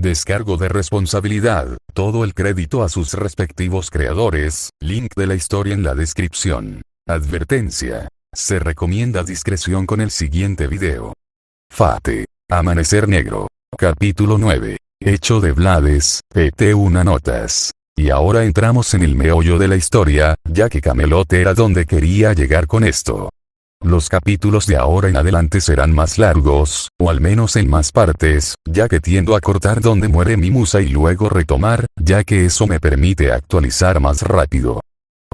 Descargo de responsabilidad, todo el crédito a sus respectivos creadores, link de la historia en la descripción. Advertencia. Se recomienda discreción con el siguiente video. Fate. Amanecer Negro. Capítulo 9. Hecho de Blades, pt. Una notas. Y ahora entramos en el meollo de la historia, ya que Camelot era donde quería llegar con esto. Los capítulos de ahora en adelante serán más largos, o al menos en más partes, ya que tiendo a cortar donde muere mi musa y luego retomar, ya que eso me permite actualizar más rápido.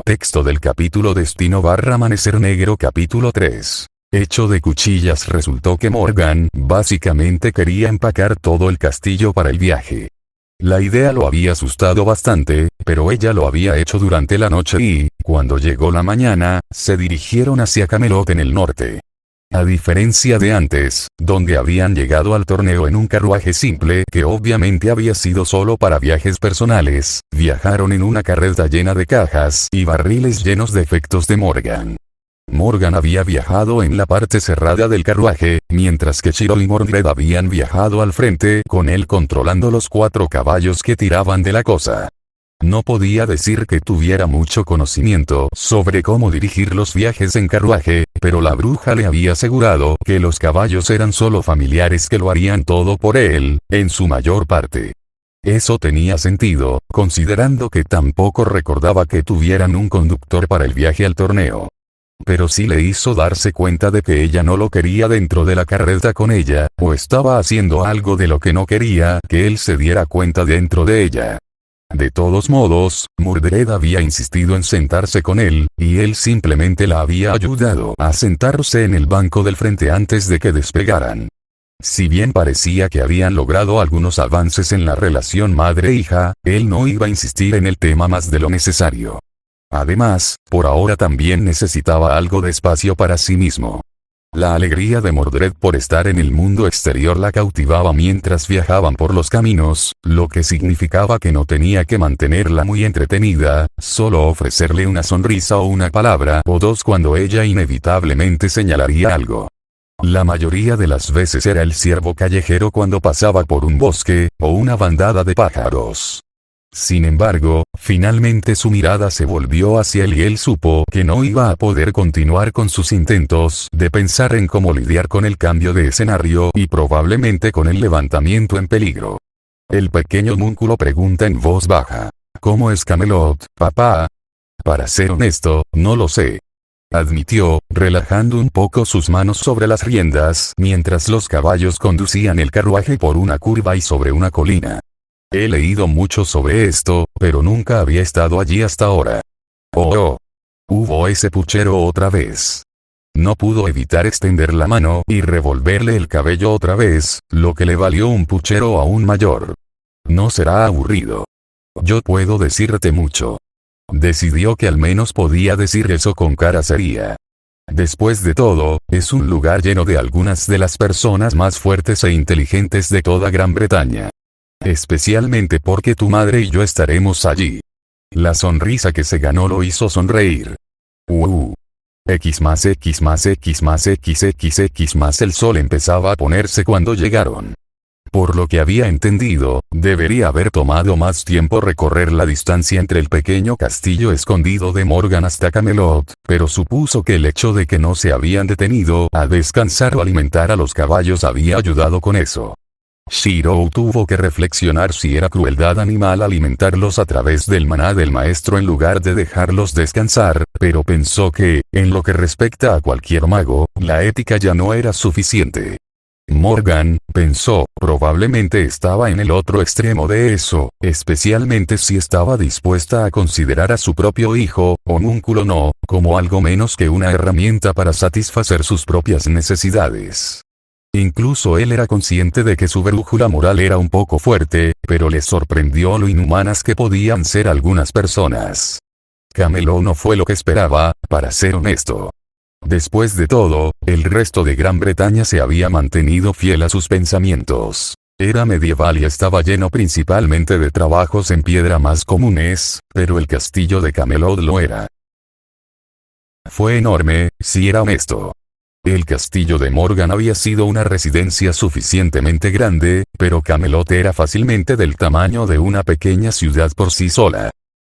Texto del capítulo Destino / Amanecer Negro capítulo 3. Hecho de cuchillas. Resultó que Morgan, básicamente quería empacar todo el castillo para el viaje. La idea lo había asustado bastante, pero ella lo había hecho durante la noche y, cuando llegó la mañana, se dirigieron hacia Camelot en el norte. A diferencia de antes, donde habían llegado al torneo en un carruaje simple que obviamente había sido solo para viajes personales, viajaron en una carreta llena de cajas y barriles llenos de efectos de Morgan. Morgan había viajado en la parte cerrada del carruaje, mientras que Shiro y Mordred habían viajado al frente con él controlando los 4 caballos que tiraban de la cosa. No podía decir que tuviera mucho conocimiento sobre cómo dirigir los viajes en carruaje, pero la bruja le había asegurado que los caballos eran solo familiares que lo harían todo por él, en su mayor parte. Eso tenía sentido, considerando que tampoco recordaba que tuvieran un conductor para el viaje al torneo. Pero sí le hizo darse cuenta de que ella no lo quería dentro de la carreta con ella, o estaba haciendo algo de lo que no quería que él se diera cuenta dentro de ella. De todos modos, Mordred había insistido en sentarse con él, y él simplemente la había ayudado a sentarse en el banco del frente antes de que despegaran. Si bien parecía que habían logrado algunos avances en la relación madre-hija, él no iba a insistir en el tema más de lo necesario. Además, por ahora también necesitaba algo de espacio para sí mismo. La alegría de Mordred por estar en el mundo exterior la cautivaba mientras viajaban por los caminos, lo que significaba que no tenía que mantenerla muy entretenida, solo ofrecerle una sonrisa o una palabra o dos cuando ella inevitablemente señalaría algo. La mayoría de las veces era el ciervo callejero cuando pasaba por un bosque, o una bandada de pájaros. Sin embargo, finalmente su mirada se volvió hacia él y él supo que no iba a poder continuar con sus intentos de pensar en cómo lidiar con el cambio de escenario y probablemente con el levantamiento en peligro. El pequeño homúnculo pregunta en voz baja: ¿Cómo es Camelot, papá? Para ser honesto, no lo sé, admitió, relajando un poco sus manos sobre las riendas mientras los caballos conducían el carruaje por una curva y sobre una colina. He leído mucho sobre esto, pero nunca había estado allí hasta ahora. Oh. Hubo ese puchero otra vez. No pudo evitar extender la mano y revolverle el cabello otra vez, lo que le valió un puchero aún mayor. No será aburrido. Yo puedo decirte mucho. Decidió que al menos podía decir eso con cara seria. Después de todo, es un lugar lleno de algunas de las personas más fuertes e inteligentes de toda Gran Bretaña. Especialmente porque tu madre y yo estaremos allí. La sonrisa que se ganó lo hizo sonreír. X más X más X más XXX más el sol empezaba a ponerse cuando llegaron. Por lo que había entendido, debería haber tomado más tiempo recorrer la distancia entre el pequeño castillo escondido de Morgan hasta Camelot, pero supuso que el hecho de que no se habían detenido a descansar o alimentar a los caballos había ayudado con eso. Shiro tuvo que reflexionar si era crueldad animal alimentarlos a través del maná del maestro en lugar de dejarlos descansar, pero pensó que, en lo que respecta a cualquier mago, la ética ya no era suficiente. Morgan, pensó, probablemente estaba en el otro extremo de eso, especialmente si estaba dispuesta a considerar a su propio hijo, homúnculo no, como algo menos que una herramienta para satisfacer sus propias necesidades. Incluso él era consciente de que su brújula moral era un poco fuerte, pero le sorprendió lo inhumanas que podían ser algunas personas. Camelot no fue lo que esperaba, para ser honesto. Después de todo, el resto de Gran Bretaña se había mantenido fiel a sus pensamientos. Era medieval y estaba lleno principalmente de trabajos en piedra más comunes, pero el castillo de Camelot lo era. Fue enorme, si era honesto. El castillo de Morgan había sido una residencia suficientemente grande, pero Camelot era fácilmente del tamaño de una pequeña ciudad por sí sola.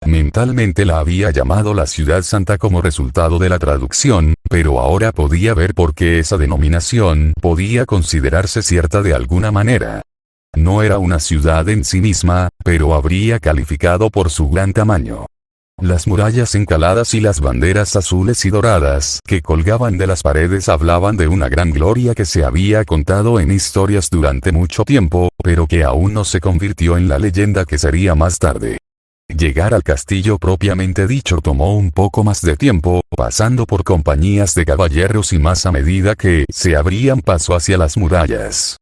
Mentalmente la había llamado la ciudad santa como resultado de la traducción, pero ahora podía ver por qué esa denominación podía considerarse cierta de alguna manera. No era una ciudad en sí misma, pero habría calificado por su gran tamaño. Las murallas encaladas y las banderas azules y doradas que colgaban de las paredes hablaban de una gran gloria que se había contado en historias durante mucho tiempo, pero que aún no se convirtió en la leyenda que sería más tarde. Llegar al castillo propiamente dicho tomó un poco más de tiempo, pasando por compañías de caballeros y más a medida que se abrían paso hacia las murallas.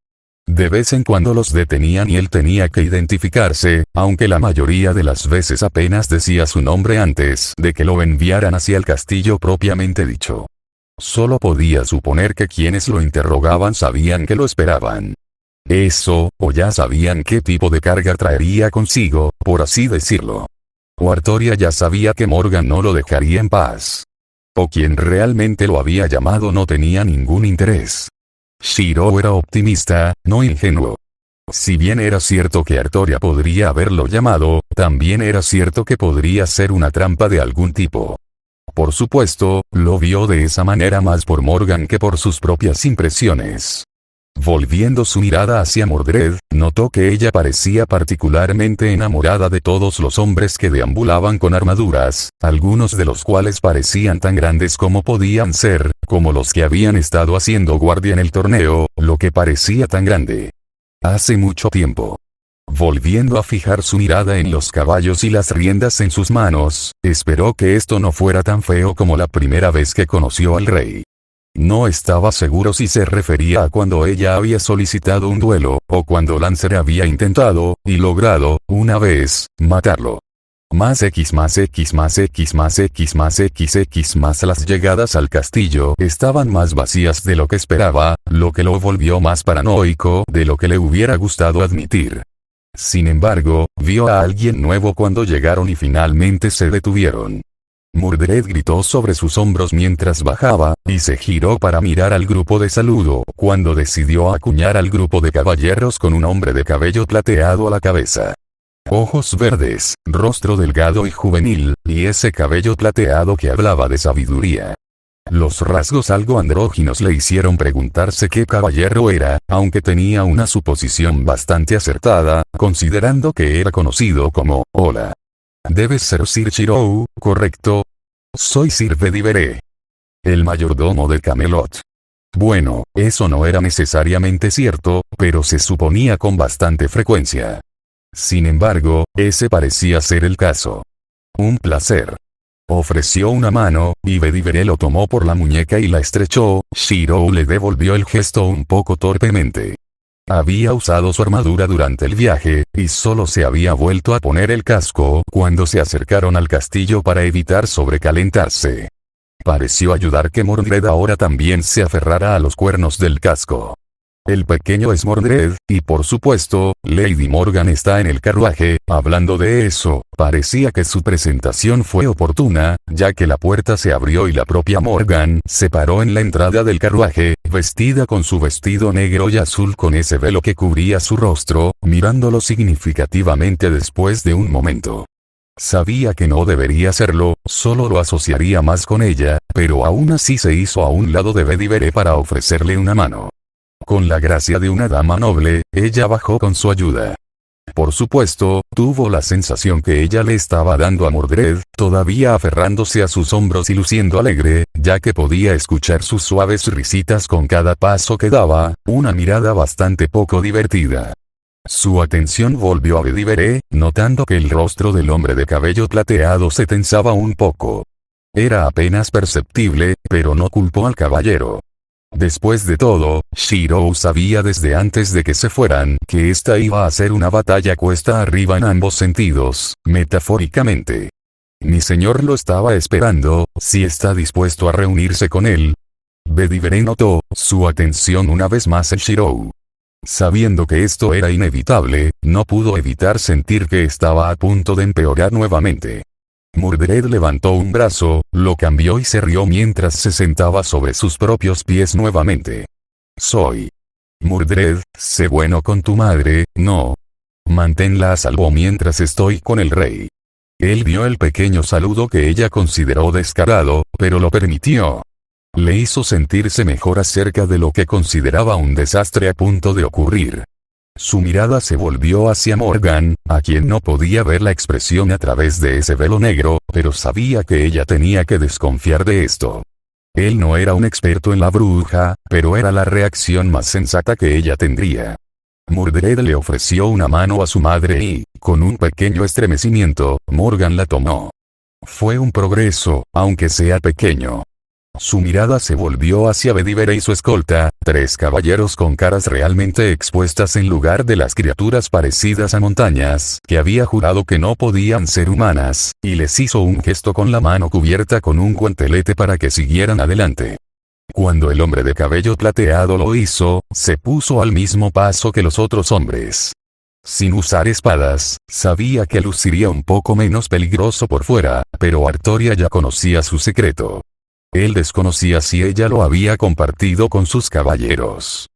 De vez en cuando los detenían y él tenía que identificarse, aunque la mayoría de las veces apenas decía su nombre antes de que lo enviaran hacia el castillo propiamente dicho. Solo podía suponer que quienes lo interrogaban sabían que lo esperaban. Eso, o ya sabían qué tipo de carga traería consigo, por así decirlo. O Artoria ya sabía que Morgan no lo dejaría en paz. O quien realmente lo había llamado no tenía ningún interés. Shiro era optimista, no ingenuo. Si bien era cierto que Artoria podría haberlo llamado, también era cierto que podría ser una trampa de algún tipo. Por supuesto, lo vio de esa manera más por Morgan que por sus propias impresiones. Volviendo su mirada hacia Mordred, notó que ella parecía particularmente enamorada de todos los hombres que deambulaban con armaduras, algunos de los cuales parecían tan grandes como podían ser, como los que habían estado haciendo guardia en el torneo, lo que parecía tan grande. Hace mucho tiempo. Volviendo a fijar su mirada en los caballos y las riendas en sus manos, esperó que esto no fuera tan feo como la primera vez que conoció al rey. No estaba seguro si se refería a cuando ella había solicitado un duelo, o cuando Lancer había intentado, y logrado, una vez, matarlo. Más X más X más X más X más XX más las llegadas al castillo estaban más vacías de lo que esperaba, lo que lo volvió más paranoico de lo que le hubiera gustado admitir. Sin embargo, vio a alguien nuevo cuando llegaron y finalmente se detuvieron. Mordred gritó sobre sus hombros mientras bajaba, y se giró para mirar al grupo de saludo cuando decidió acuñar al grupo de caballeros con un hombre de cabello plateado a la cabeza. Ojos verdes, rostro delgado y juvenil, y ese cabello plateado que hablaba de sabiduría. Los rasgos algo andróginos le hicieron preguntarse qué caballero era, aunque tenía una suposición bastante acertada, considerando que era conocido como Hola. Debes ser Sir Shirou, ¿correcto? Soy Sir Bedivere, el mayordomo de Camelot. Bueno, eso no era necesariamente cierto, pero se suponía con bastante frecuencia. Sin embargo, ese parecía ser el caso. Un placer. Ofreció una mano, y Bedivere lo tomó por la muñeca y la estrechó. Shirou le devolvió el gesto un poco torpemente. Había usado su armadura durante el viaje, y solo se había vuelto a poner el casco cuando se acercaron al castillo para evitar sobrecalentarse. Pareció ayudar que Mordred ahora también se aferrara a los cuernos del casco. El pequeño es Mordred, y por supuesto, Lady Morgan está en el carruaje. Hablando de eso, parecía que su presentación fue oportuna, ya que la puerta se abrió y la propia Morgan se paró en la entrada del carruaje, vestida con su vestido negro y azul con ese velo que cubría su rostro, mirándolo significativamente después de un momento. Sabía que no debería hacerlo, solo lo asociaría más con ella, pero aún así se hizo a un lado de Bedivere para ofrecerle una mano. Con la gracia de una dama noble, ella bajó con su ayuda. Por supuesto, tuvo la sensación que ella le estaba dando a Mordred, todavía aferrándose a sus hombros y luciendo alegre, ya que podía escuchar sus suaves risitas con cada paso que daba, una mirada bastante poco divertida. Su atención volvió a Bedivere, notando que el rostro del hombre de cabello plateado se tensaba un poco. Era apenas perceptible, pero no culpó al caballero. Después de todo, Shirou sabía desde antes de que se fueran que esta iba a ser una batalla cuesta arriba en ambos sentidos, metafóricamente. Mi señor lo estaba esperando, si está dispuesto a reunirse con él. Bedivere notó su atención una vez más en Shirou. Sabiendo que esto era inevitable, no pudo evitar sentir que estaba a punto de empeorar nuevamente. Mordred levantó un brazo, lo cambió y se rió mientras se sentaba sobre sus propios pies nuevamente. Soy. Mordred, sé bueno con tu madre, no. Manténla a salvo mientras estoy con el rey. Él vio el pequeño saludo que ella consideró descarado, pero lo permitió. Le hizo sentirse mejor acerca de lo que consideraba un desastre a punto de ocurrir. Su mirada se volvió hacia Morgan, a quien no podía ver la expresión a través de ese velo negro, pero sabía que ella tenía que desconfiar de esto. Él no era un experto en la bruja, pero era la reacción más sensata que ella tendría. Mordred le ofreció una mano a su madre y, con un pequeño estremecimiento, Morgan la tomó. Fue un progreso, aunque sea pequeño. Su mirada se volvió hacia Bedivere y su escolta, 3 caballeros con caras realmente expuestas en lugar de las criaturas parecidas a montañas, que había jurado que no podían ser humanas, y les hizo un gesto con la mano cubierta con un guantelete para que siguieran adelante. Cuando el hombre de cabello plateado lo hizo, se puso al mismo paso que los otros hombres. Sin usar espadas, sabía que luciría un poco menos peligroso por fuera, pero Artoria ya conocía su secreto. Él desconocía si ella lo había compartido con sus caballeros.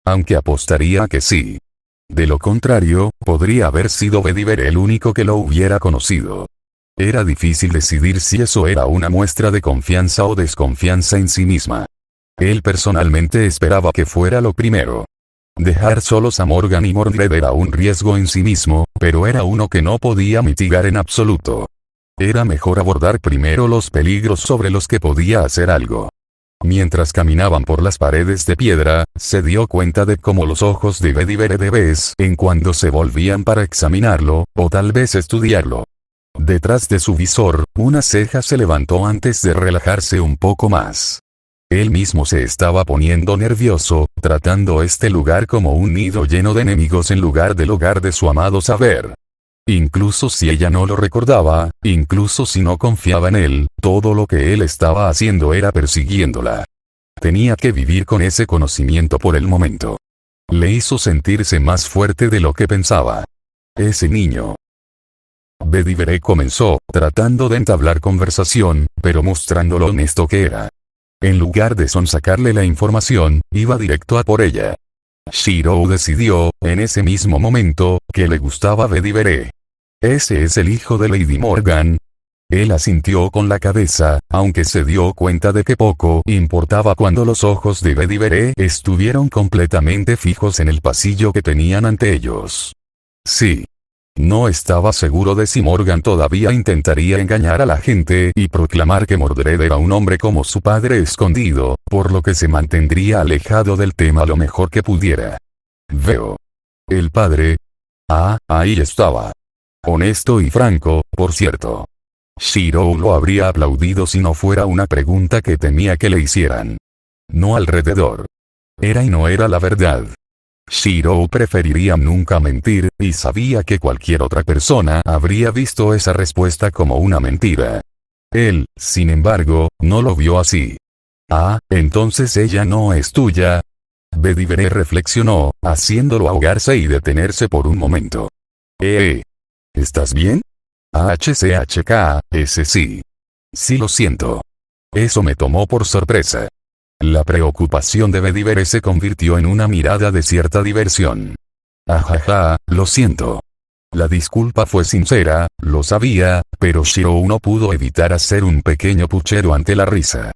Aunque apostaría a que sí. De lo contrario, podría haber sido Bedivere el único que lo hubiera conocido. Era difícil decidir si eso era una muestra de confianza o desconfianza en sí misma. Él personalmente esperaba que fuera lo primero. Dejar solos a Morgan y Mordred era un riesgo en sí mismo, pero era uno que no podía mitigar en absoluto. Era mejor abordar primero los peligros sobre los que podía hacer algo. Mientras caminaban por las paredes de piedra, se dio cuenta de cómo los ojos de Bedivere de vez en cuando se volvían para examinarlo, o tal vez estudiarlo. Detrás de su visor, una ceja se levantó antes de relajarse un poco más. Él mismo se estaba poniendo nervioso, tratando este lugar como un nido lleno de enemigos en lugar del hogar de su amado saber. Incluso si ella no lo recordaba, incluso si no confiaba en él, todo lo que él estaba haciendo era persiguiéndola. Tenía que vivir con ese conocimiento por el momento. Le hizo sentirse más fuerte de lo que pensaba. Ese niño. Bedivere comenzó, tratando de entablar conversación, pero mostrando lo honesto que era. En lugar de sonsacarle la información, iba directo a por ella. Shirou decidió, en ese mismo momento, que le gustaba Bedivere. ¿Ese es el hijo de Lady Morgan? Él asintió con la cabeza, aunque se dio cuenta de que poco importaba cuando los ojos de Bedivere estuvieron completamente fijos en el pasillo que tenían ante ellos. Sí. No estaba seguro de si Morgan todavía intentaría engañar a la gente y proclamar que Mordred era un hombre como su padre escondido, por lo que se mantendría alejado del tema lo mejor que pudiera. Veo. El padre. Ah, ahí estaba. Honesto y franco, por cierto. Shirou lo habría aplaudido si no fuera una pregunta que temía que le hicieran. No alrededor. Era y no era la verdad. Shirou preferiría nunca mentir, y sabía que cualquier otra persona habría visto esa respuesta como una mentira. Él, sin embargo, no lo vio así. Ah, entonces ella no es tuya. Bedivere reflexionó, haciéndolo ahogarse y detenerse por un momento. ¿Estás bien? HCHK, ese sí. Sí lo siento. Eso me tomó por sorpresa. La preocupación de Bedivere se convirtió en una mirada de cierta diversión. Ajaja, lo siento. La disculpa fue sincera, lo sabía, pero Shirou no pudo evitar hacer un pequeño puchero ante la risa.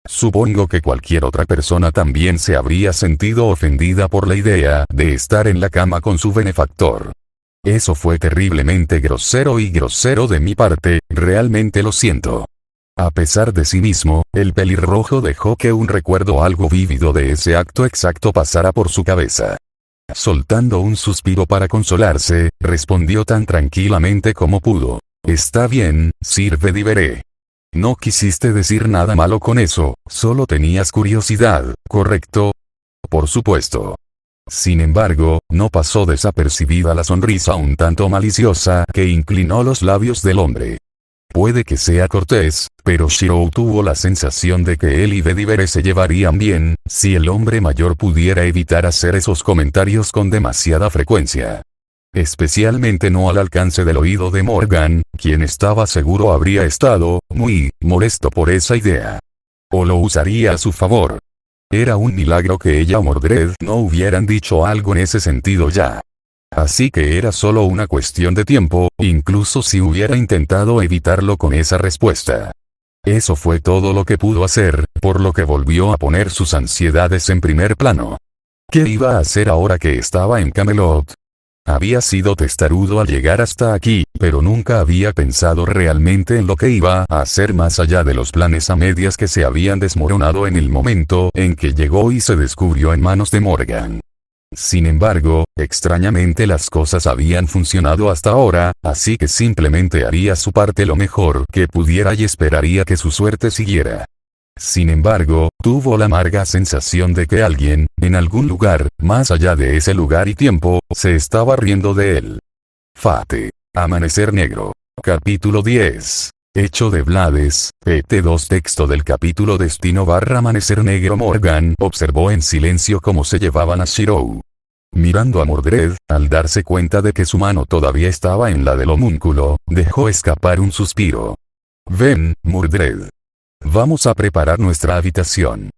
Supongo que cualquier otra persona también se habría sentido ofendida por la idea de estar en la cama con su benefactor. Eso fue terriblemente grosero y grosero de mi parte, realmente lo siento. A pesar de sí mismo, el pelirrojo dejó que un recuerdo algo vívido de ese acto exacto pasara por su cabeza. Soltando un suspiro para consolarse, respondió tan tranquilamente como pudo. Está bien, Sir Bedivere. No quisiste decir nada malo con eso, solo tenías curiosidad, ¿correcto? Por supuesto. Sin embargo, no pasó desapercibida la sonrisa un tanto maliciosa que inclinó los labios del hombre. Puede que sea cortés, pero Shirou tuvo la sensación de que él y Bedivere se llevarían bien, si el hombre mayor pudiera evitar hacer esos comentarios con demasiada frecuencia. Especialmente no al alcance del oído de Morgan, quien estaba seguro habría estado muy molesto por esa idea. O lo usaría a su favor. Era un milagro que ella o Mordred no hubieran dicho algo en ese sentido ya. Así que era solo una cuestión de tiempo, incluso si hubiera intentado evitarlo con esa respuesta. Eso fue todo lo que pudo hacer, por lo que volvió a poner sus ansiedades en primer plano. ¿Qué iba a hacer ahora que estaba en Camelot? Había sido testarudo al llegar hasta aquí, pero nunca había pensado realmente en lo que iba a hacer más allá de los planes a medias que se habían desmoronado en el momento en que llegó y se descubrió en manos de Morgan. Sin embargo, extrañamente las cosas habían funcionado hasta ahora, así que simplemente haría su parte lo mejor que pudiera y esperaría que su suerte siguiera. Sin embargo, tuvo la amarga sensación de que alguien, en algún lugar, más allá de ese lugar y tiempo, se estaba riendo de él. Fate. Amanecer Negro. Capítulo 10. Hecho de Blades, pt2 texto del capítulo Destino/Amanecer Negro. Morgan observó en silencio cómo se llevaban a Shirou. Mirando a Mordred, al darse cuenta de que su mano todavía estaba en la del homúnculo, dejó escapar un suspiro. Ven, Mordred. Vamos a preparar nuestra habitación.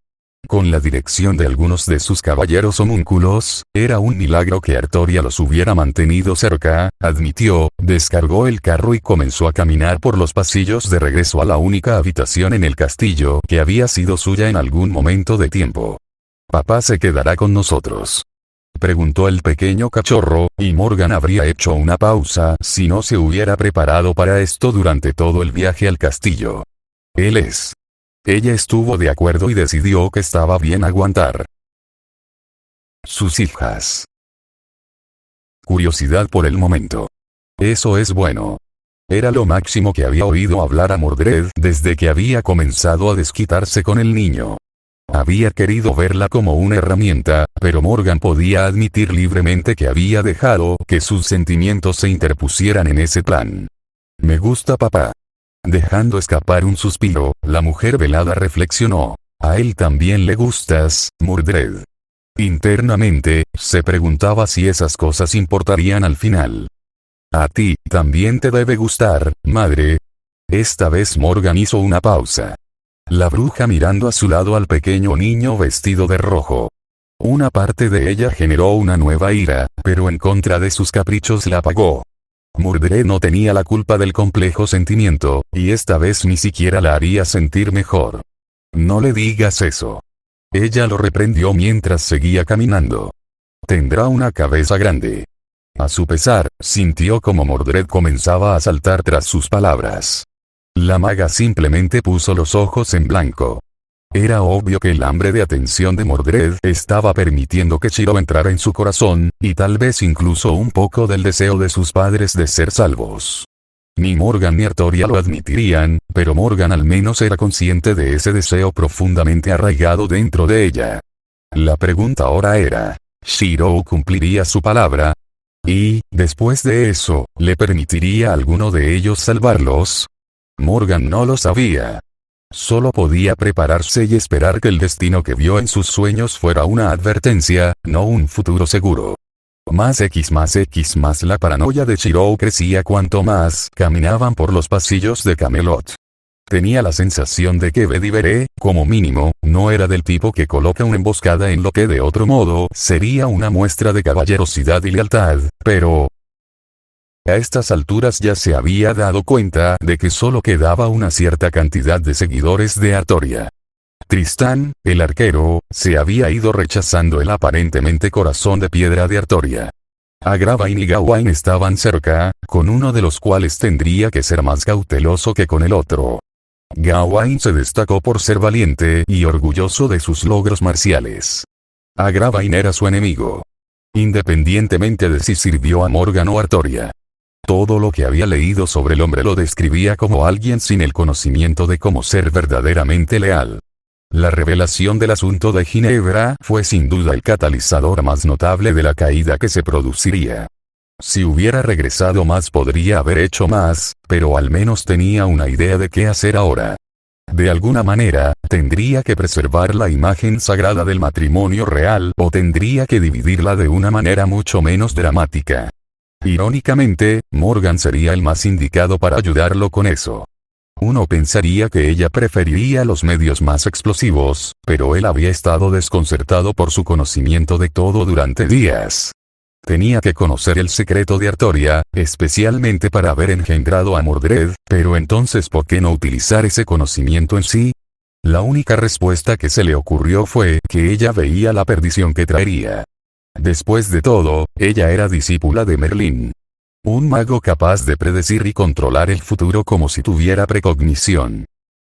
Con la dirección de algunos de sus caballeros homúnculos, era un milagro que Artoria los hubiera mantenido cerca, admitió, descargó el carro y comenzó a caminar por los pasillos de regreso a la única habitación en el castillo que había sido suya en algún momento de tiempo. ¿Papá se quedará con nosotros?, preguntó el pequeño cachorro, y Morgan habría hecho una pausa si no se hubiera preparado para esto durante todo el viaje al castillo. Él es. Ella estuvo de acuerdo y decidió que estaba bien aguantar. Sus hijas. Curiosidad por el momento. Eso es bueno. Era lo máximo que había oído hablar a Mordred desde que había comenzado a desquitarse con el niño. Había querido verla como una herramienta, pero Morgan podía admitir libremente que había dejado que sus sentimientos se interpusieran en ese plan. Me gusta papá. Dejando escapar un suspiro, la mujer velada reflexionó. A él también le gustas, Mordred. Internamente, se preguntaba si esas cosas importarían al final. A ti, también te debe gustar, madre. Esta vez Morgan hizo una pausa. La bruja mirando a su lado al pequeño niño vestido de rojo. Una parte de ella generó una nueva ira, pero en contra de sus caprichos la apagó. Mordred no tenía la culpa del complejo sentimiento, y esta vez ni siquiera la haría sentir mejor. No le digas eso. Ella lo reprendió mientras seguía caminando. Tendrá una cabeza grande. A su pesar, sintió como Mordred comenzaba a saltar tras sus palabras. La maga simplemente puso los ojos en blanco. Era obvio que el hambre de atención de Mordred estaba permitiendo que Shirou entrara en su corazón, y tal vez incluso un poco del deseo de sus padres de ser salvos. Ni Morgan ni Artoria lo admitirían, pero Morgan al menos era consciente de ese deseo profundamente arraigado dentro de ella. La pregunta ahora era, ¿Shirou cumpliría su palabra? Y, después de eso, ¿le permitiría a alguno de ellos salvarlos? Morgan no lo sabía. Solo podía prepararse y esperar que el destino que vio en sus sueños fuera una advertencia, no un futuro seguro. Más la paranoia de Shirou crecía cuanto más caminaban por los pasillos de Camelot. Tenía la sensación de que Bedivere, como mínimo, no era del tipo que coloca una emboscada en lo que de otro modo sería una muestra de caballerosidad y lealtad, pero... A estas alturas ya se había dado cuenta de que solo quedaba una cierta cantidad de seguidores de Artoria. Tristán, el arquero, se había ido rechazando el aparentemente corazón de piedra de Artoria. Agravain y Gawain estaban cerca, con uno de los cuales tendría que ser más cauteloso que con el otro. Gawain se destacó por ser valiente y orgulloso de sus logros marciales. Agravain era su enemigo. Independientemente de si sirvió a Morgan o Artoria. Todo lo que había leído sobre el hombre lo describía como alguien sin el conocimiento de cómo ser verdaderamente leal. La revelación del asunto de Ginebra fue sin duda el catalizador más notable de la caída que se produciría. Si hubiera regresado más podría haber hecho más, pero al menos tenía una idea de qué hacer ahora. De alguna manera, tendría que preservar la imagen sagrada del matrimonio real o tendría que dividirla de una manera mucho menos dramática. Irónicamente, Morgan sería el más indicado para ayudarlo con eso. Uno pensaría que ella preferiría los medios más explosivos, pero él había estado desconcertado por su conocimiento de todo durante días. Tenía que conocer el secreto de Artoria, especialmente para haber engendrado a Mordred, pero entonces ¿por qué no utilizar ese conocimiento en sí? La única respuesta que se le ocurrió fue que ella veía la perdición que traería. Después de todo, ella era discípula de Merlín. Un mago capaz de predecir y controlar el futuro como si tuviera precognición.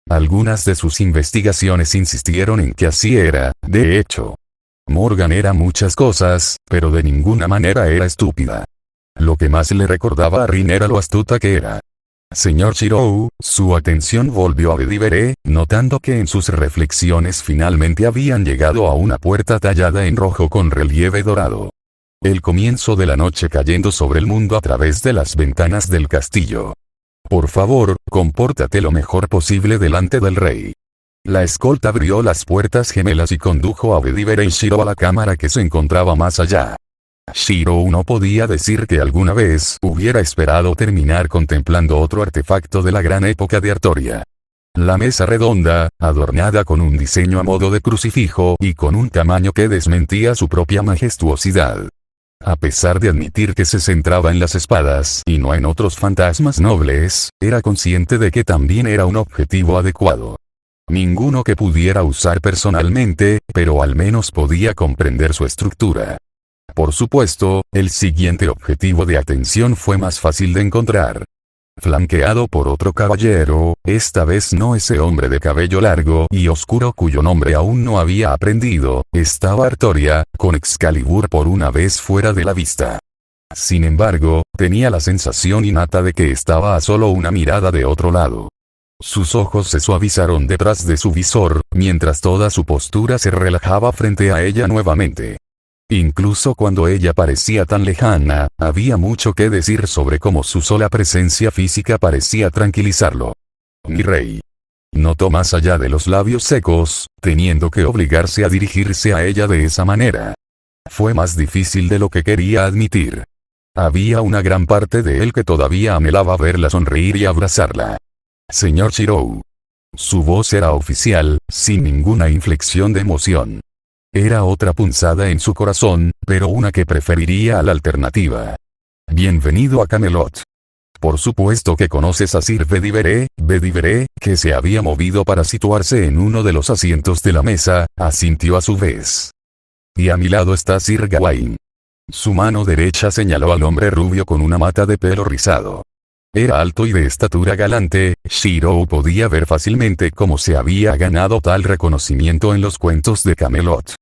Algunas de sus investigaciones insistieron en que así era, de hecho. Morgan era muchas cosas, pero de ninguna manera era estúpida. Lo que más le recordaba a Rin era lo astuta que era. Señor Shirou, su atención volvió a Bedivere, notando que en sus reflexiones finalmente habían llegado a una puerta tallada en rojo con relieve dorado. El comienzo de la noche cayendo sobre el mundo a través de las ventanas del castillo. Por favor, compórtate lo mejor posible delante del rey. La escolta abrió las puertas gemelas y condujo a Bedivere y Shirou a la cámara que se encontraba más allá. Shirou no podía decir que alguna vez hubiera esperado terminar contemplando otro artefacto de la gran época de Artoria. La mesa redonda, adornada con un diseño a modo de crucifijo y con un tamaño que desmentía su propia majestuosidad. A pesar de admitir que se centraba en las espadas y no en otros fantasmas nobles, era consciente de que también era un objetivo adecuado. Ninguno que pudiera usar personalmente, pero al menos podía comprender su estructura. Por supuesto, el siguiente objetivo de atención fue más fácil de encontrar. Flanqueado por otro caballero, esta vez no ese hombre de cabello largo y oscuro cuyo nombre aún no había aprendido, estaba Artoria, con Excalibur por una vez fuera de la vista. Sin embargo, tenía la sensación innata de que estaba a solo una mirada de otro lado. Sus ojos se suavizaron detrás de su visor, mientras toda su postura se relajaba frente a ella nuevamente. Incluso cuando ella parecía tan lejana, había mucho que decir sobre cómo su sola presencia física parecía tranquilizarlo. Mi rey. Notó más allá de los labios secos, teniendo que obligarse a dirigirse a ella de esa manera. Fue más difícil de lo que quería admitir. Había una gran parte de él que todavía anhelaba verla sonreír y abrazarla. Señor Shirou. Su voz era oficial, sin ninguna inflexión de emoción. Era otra punzada en su corazón, pero una que preferiría a la alternativa. Bienvenido a Camelot. Por supuesto que conoces a Sir Bedivere, que se había movido para situarse en uno de los asientos de la mesa, asintió a su vez. Y a mi lado está Sir Gawain. Su mano derecha señaló al hombre rubio con una mata de pelo rizado. Era alto y de estatura galante, Shirou podía ver fácilmente cómo se había ganado tal reconocimiento en los cuentos de Camelot.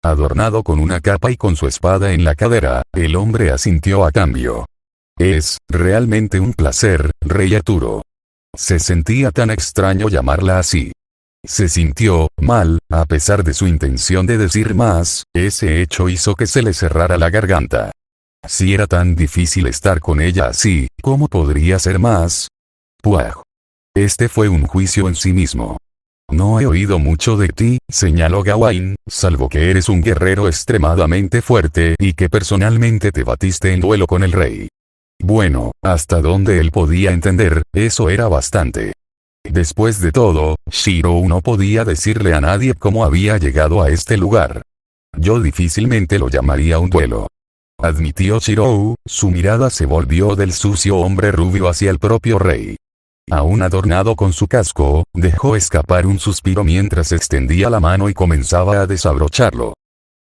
Adornado con una capa y con su espada en la cadera, el hombre asintió a cambio. Es, realmente un placer, Rey Arturo. Se sentía tan extraño llamarla así. Se sintió mal, a pesar de su intención de decir más, ese hecho hizo que se le cerrara la garganta. Si era tan difícil estar con ella así, ¿cómo podría ser más? Puaj. Este fue un juicio en sí mismo. No he oído mucho de ti, señaló Gawain, salvo que eres un guerrero extremadamente fuerte y que personalmente te batiste en duelo con el rey. Bueno, hasta donde él podía entender, eso era bastante. Después de todo, Shirou no podía decirle a nadie cómo había llegado a este lugar. Yo difícilmente lo llamaría un duelo. Admitió Shirou, su mirada se volvió del sucio hombre rubio hacia el propio rey. Aún adornado con su casco, dejó escapar un suspiro mientras extendía la mano y comenzaba a desabrocharlo.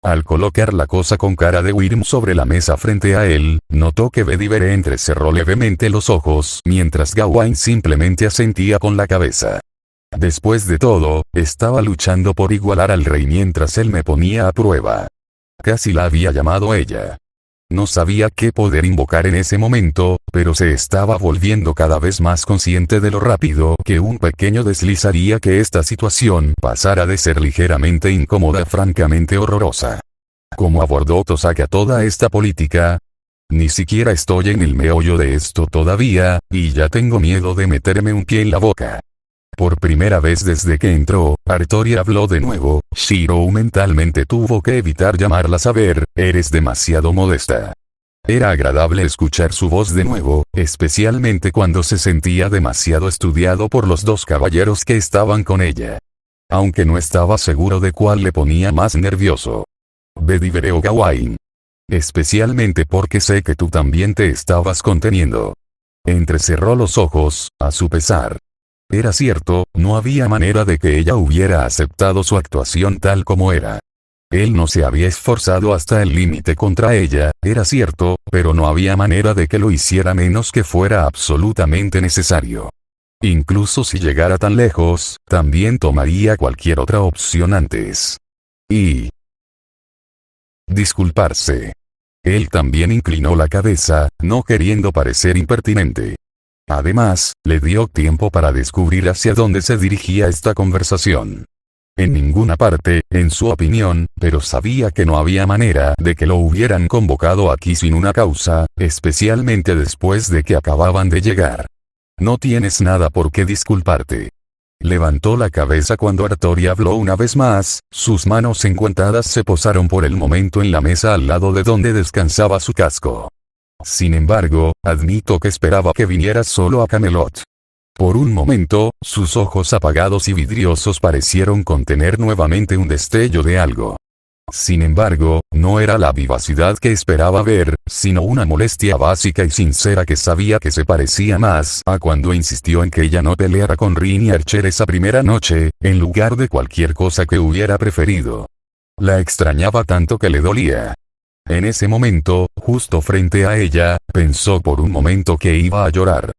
Al colocar la cosa con cara de Wyrm sobre la mesa frente a él, notó que Bedivere entrecerró levemente los ojos mientras Gawain simplemente asentía con la cabeza. Después de todo, estaba luchando por igualar al rey mientras él me ponía a prueba. Casi la había llamado ella. No sabía qué poder invocar en ese momento, pero se estaba volviendo cada vez más consciente de lo rápido que un pequeño desliz haría que esta situación pasara de ser ligeramente incómoda a francamente horrorosa. ¿Cómo abordó Tosaka toda esta política? Ni siquiera estoy en el meollo de esto todavía, y ya tengo miedo de meterme un pie en la boca. Por primera vez desde que entró, Artoria habló de nuevo. Shirou mentalmente tuvo que evitar llamarla saber, eres demasiado modesta. Era agradable escuchar su voz de nuevo, especialmente cuando se sentía demasiado estudiado por los dos caballeros que estaban con ella. Aunque no estaba seguro de cuál le ponía más nervioso. Bedivere o Gawain. Especialmente porque sé que tú también te estabas conteniendo. Entrecerró los ojos, a su pesar. Era cierto, no había manera de que ella hubiera aceptado su actuación tal como era. Él no se había esforzado hasta el límite contra ella, era cierto, pero no había manera de que lo hiciera menos que fuera absolutamente necesario. Incluso si llegara tan lejos, también tomaría cualquier otra opción antes. Y disculparse. Él también inclinó la cabeza, no queriendo parecer impertinente. Además, le dio tiempo para descubrir hacia dónde se dirigía esta conversación. En ninguna parte, en su opinión, pero sabía que no había manera de que lo hubieran convocado aquí sin una causa, especialmente después de que acababan de llegar. No tienes nada por qué disculparte. Levantó la cabeza cuando Artoria habló una vez más, sus manos enguantadas se posaron por el momento en la mesa al lado de donde descansaba su casco. Sin embargo, admito que esperaba que vinieras solo a Camelot. Por un momento, sus ojos apagados y vidriosos parecieron contener nuevamente un destello de algo. Sin embargo, no era la vivacidad que esperaba ver, sino una molestia básica y sincera que sabía que se parecía más a cuando insistió en que ella no peleara con Rin y Archer esa primera noche, en lugar de cualquier cosa que hubiera preferido. La extrañaba tanto que le dolía. En ese momento, justo frente a ella, pensó por un momento que iba a llorar.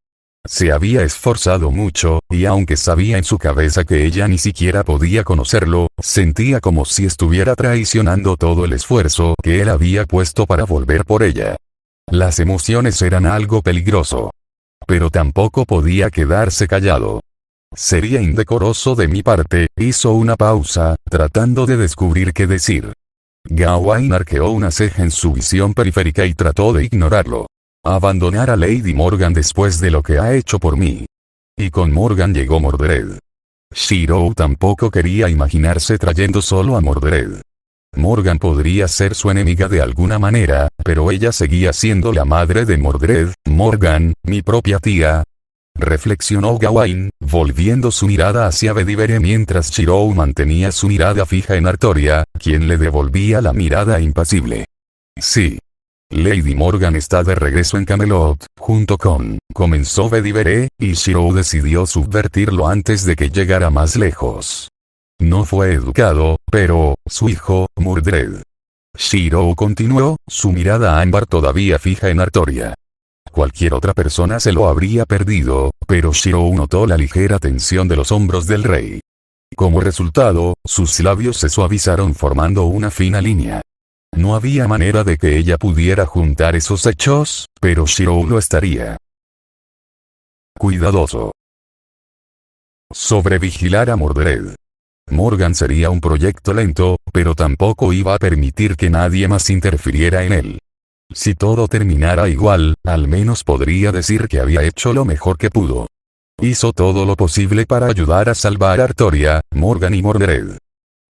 Se había esforzado mucho, y aunque sabía en su cabeza que ella ni siquiera podía conocerlo, sentía como si estuviera traicionando todo el esfuerzo que él había puesto para volver por ella. Las emociones eran algo peligroso. Pero tampoco podía quedarse callado. Sería indecoroso de mi parte, hizo una pausa, tratando de descubrir qué decir. Gawain arqueó una ceja en su visión periférica y trató de ignorarlo. Abandonar a Lady Morgan después de lo que ha hecho por mí. Y con Morgan llegó Mordred. Shirou tampoco quería imaginarse trayendo solo a Mordred. Morgan podría ser su enemiga de alguna manera, pero ella seguía siendo la madre de Mordred. Morgan, mi propia tía. Reflexionó Gawain, volviendo su mirada hacia Bedivere mientras Shirou mantenía su mirada fija en Artoria, quien le devolvía la mirada impasible. Sí. Lady Morgan está de regreso en Camelot, junto con, comenzó Bedivere, y Shirou decidió subvertirlo antes de que llegara más lejos. No fue educado, pero, su hijo, Mordred. Shirou continuó, su mirada ámbar todavía fija en Artoria. Cualquier otra persona se lo habría perdido, pero Shirou notó la ligera tensión de los hombros del rey. Como resultado, sus labios se suavizaron formando una fina línea. No había manera de que ella pudiera juntar esos hechos, pero Shirou lo estaría. Cuidadoso. Sobrevigilar a Mordred. Morgan sería un proyecto lento, pero tampoco iba a permitir que nadie más interfiriera en él. Si todo terminara igual, al menos podría decir que había hecho lo mejor que pudo. Hizo todo lo posible para ayudar a salvar a Artoria, Morgan y Mordred.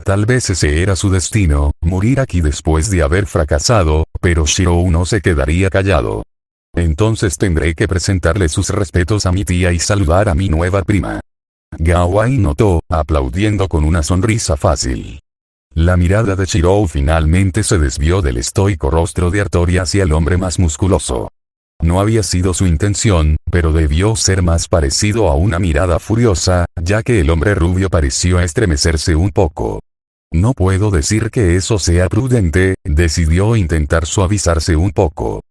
Tal vez ese era su destino, morir aquí después de haber fracasado, pero Shirou no se quedaría callado. Entonces tendré que presentarle sus respetos a mi tía y saludar a mi nueva prima. Gawain notó, aplaudiendo con una sonrisa fácil. La mirada de Shirou finalmente se desvió del estoico rostro de Artoria hacia el hombre más musculoso. No había sido su intención, pero debió ser más parecido a una mirada furiosa, ya que el hombre rubio pareció estremecerse un poco. No puedo decir que eso sea prudente, decidió intentar suavizarse un poco.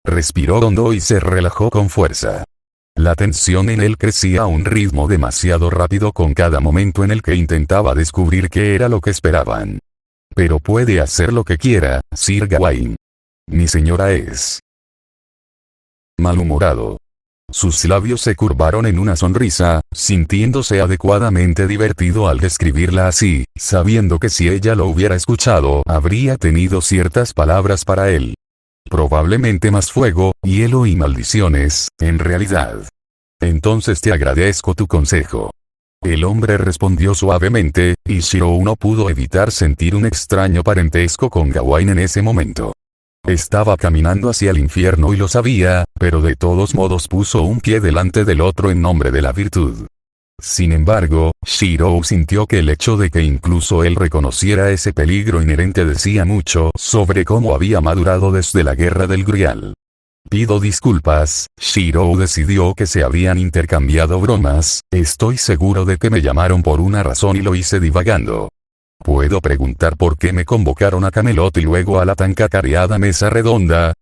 Respiró hondo y se relajó con fuerza. La tensión en él crecía a un ritmo demasiado rápido con cada momento en el que intentaba descubrir qué era lo que esperaban. Pero puede hacer lo que quiera, Sir Gawain. Mi señora es malhumorado. Sus labios se curvaron en una sonrisa, sintiéndose adecuadamente divertido al describirla así, sabiendo que si ella lo hubiera escuchado habría tenido ciertas palabras para él. Probablemente más fuego, hielo y maldiciones, en realidad. Entonces te agradezco tu consejo. El hombre respondió suavemente, y Shirou no pudo evitar sentir un extraño parentesco con Gawain en ese momento. Estaba caminando hacia el infierno y lo sabía, pero de todos modos puso un pie delante del otro en nombre de la virtud. Sin embargo, Shirou sintió que el hecho de que incluso él reconociera ese peligro inherente decía mucho sobre cómo había madurado desde la guerra del Grial. Pido disculpas, Shirou decidió que se habían intercambiado bromas, estoy seguro de que me llamaron por una razón y lo hice divagando. ¿Puedo preguntar por qué me convocaron a Camelot y luego a la tan cacareada mesa redonda?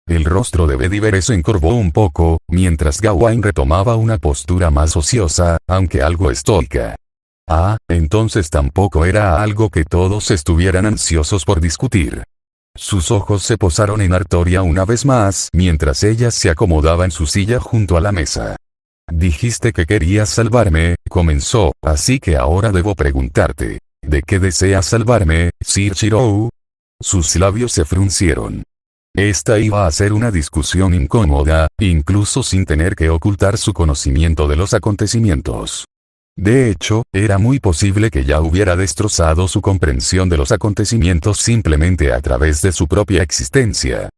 El rostro de Bedivere se encorvó un poco, mientras Gawain retomaba una postura más ociosa, aunque algo estoica. Ah, entonces tampoco era algo que todos estuvieran ansiosos por discutir. Sus ojos se posaron en Artoria una vez más, mientras ella se acomodaba en su silla junto a la mesa. Dijiste que querías salvarme, comenzó, así que ahora debo preguntarte. ¿De qué deseas salvarme, Sir Shirou? Sus labios se fruncieron. Esta iba a ser una discusión incómoda, incluso sin tener que ocultar su conocimiento de los acontecimientos. De hecho, era muy posible que ya hubiera destrozado su comprensión de los acontecimientos simplemente a través de su propia existencia.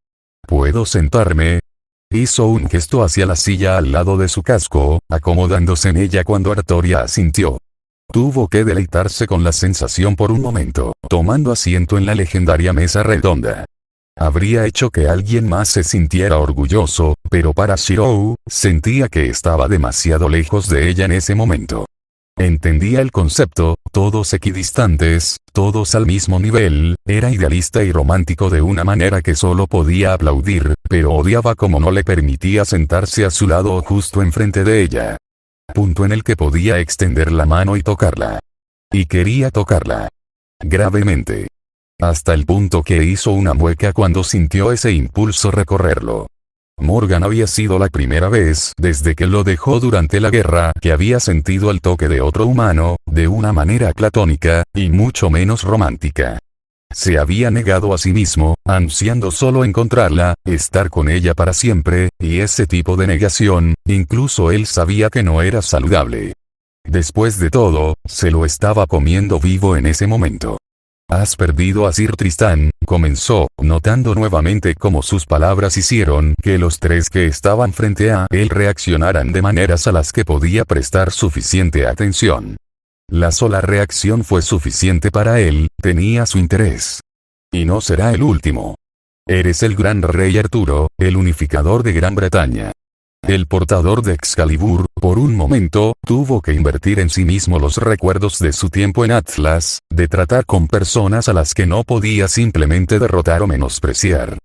¿Puedo sentarme? Hizo un gesto hacia la silla al lado de su casco, acomodándose en ella cuando Artoria asintió. Tuvo que deleitarse con la sensación por un momento, tomando asiento en la legendaria mesa redonda. Habría hecho que alguien más se sintiera orgulloso, pero para Shirou, sentía que estaba demasiado lejos de ella en ese momento. Entendía el concepto, todos equidistantes, todos al mismo nivel, era idealista y romántico de una manera que solo podía aplaudir, pero odiaba como no le permitía sentarse a su lado o justo enfrente de ella. Punto en el que podía extender la mano y tocarla. Y quería tocarla. Gravemente. Hasta el punto que hizo una mueca cuando sintió ese impulso recorrerlo. Morgan había sido la primera vez desde que lo dejó durante la guerra que había sentido el toque de otro humano, de una manera platónica, y mucho menos romántica. Se había negado a sí mismo, ansiando solo encontrarla, estar con ella para siempre, y ese tipo de negación, incluso él sabía que no era saludable. Después de todo, se lo estaba comiendo vivo en ese momento. Has perdido a Sir Tristán, comenzó, notando nuevamente cómo sus palabras hicieron que los tres que estaban frente a él reaccionaran de maneras a las que podía prestar suficiente atención. La sola reacción fue suficiente para él, tenía su interés. Y no será el último. Eres el gran rey Arturo, el unificador de Gran Bretaña. El portador de Excalibur, por un momento, tuvo que invertir en sí mismo los recuerdos de su tiempo en Atlas, de tratar con personas a las que no podía simplemente derrotar o menospreciar.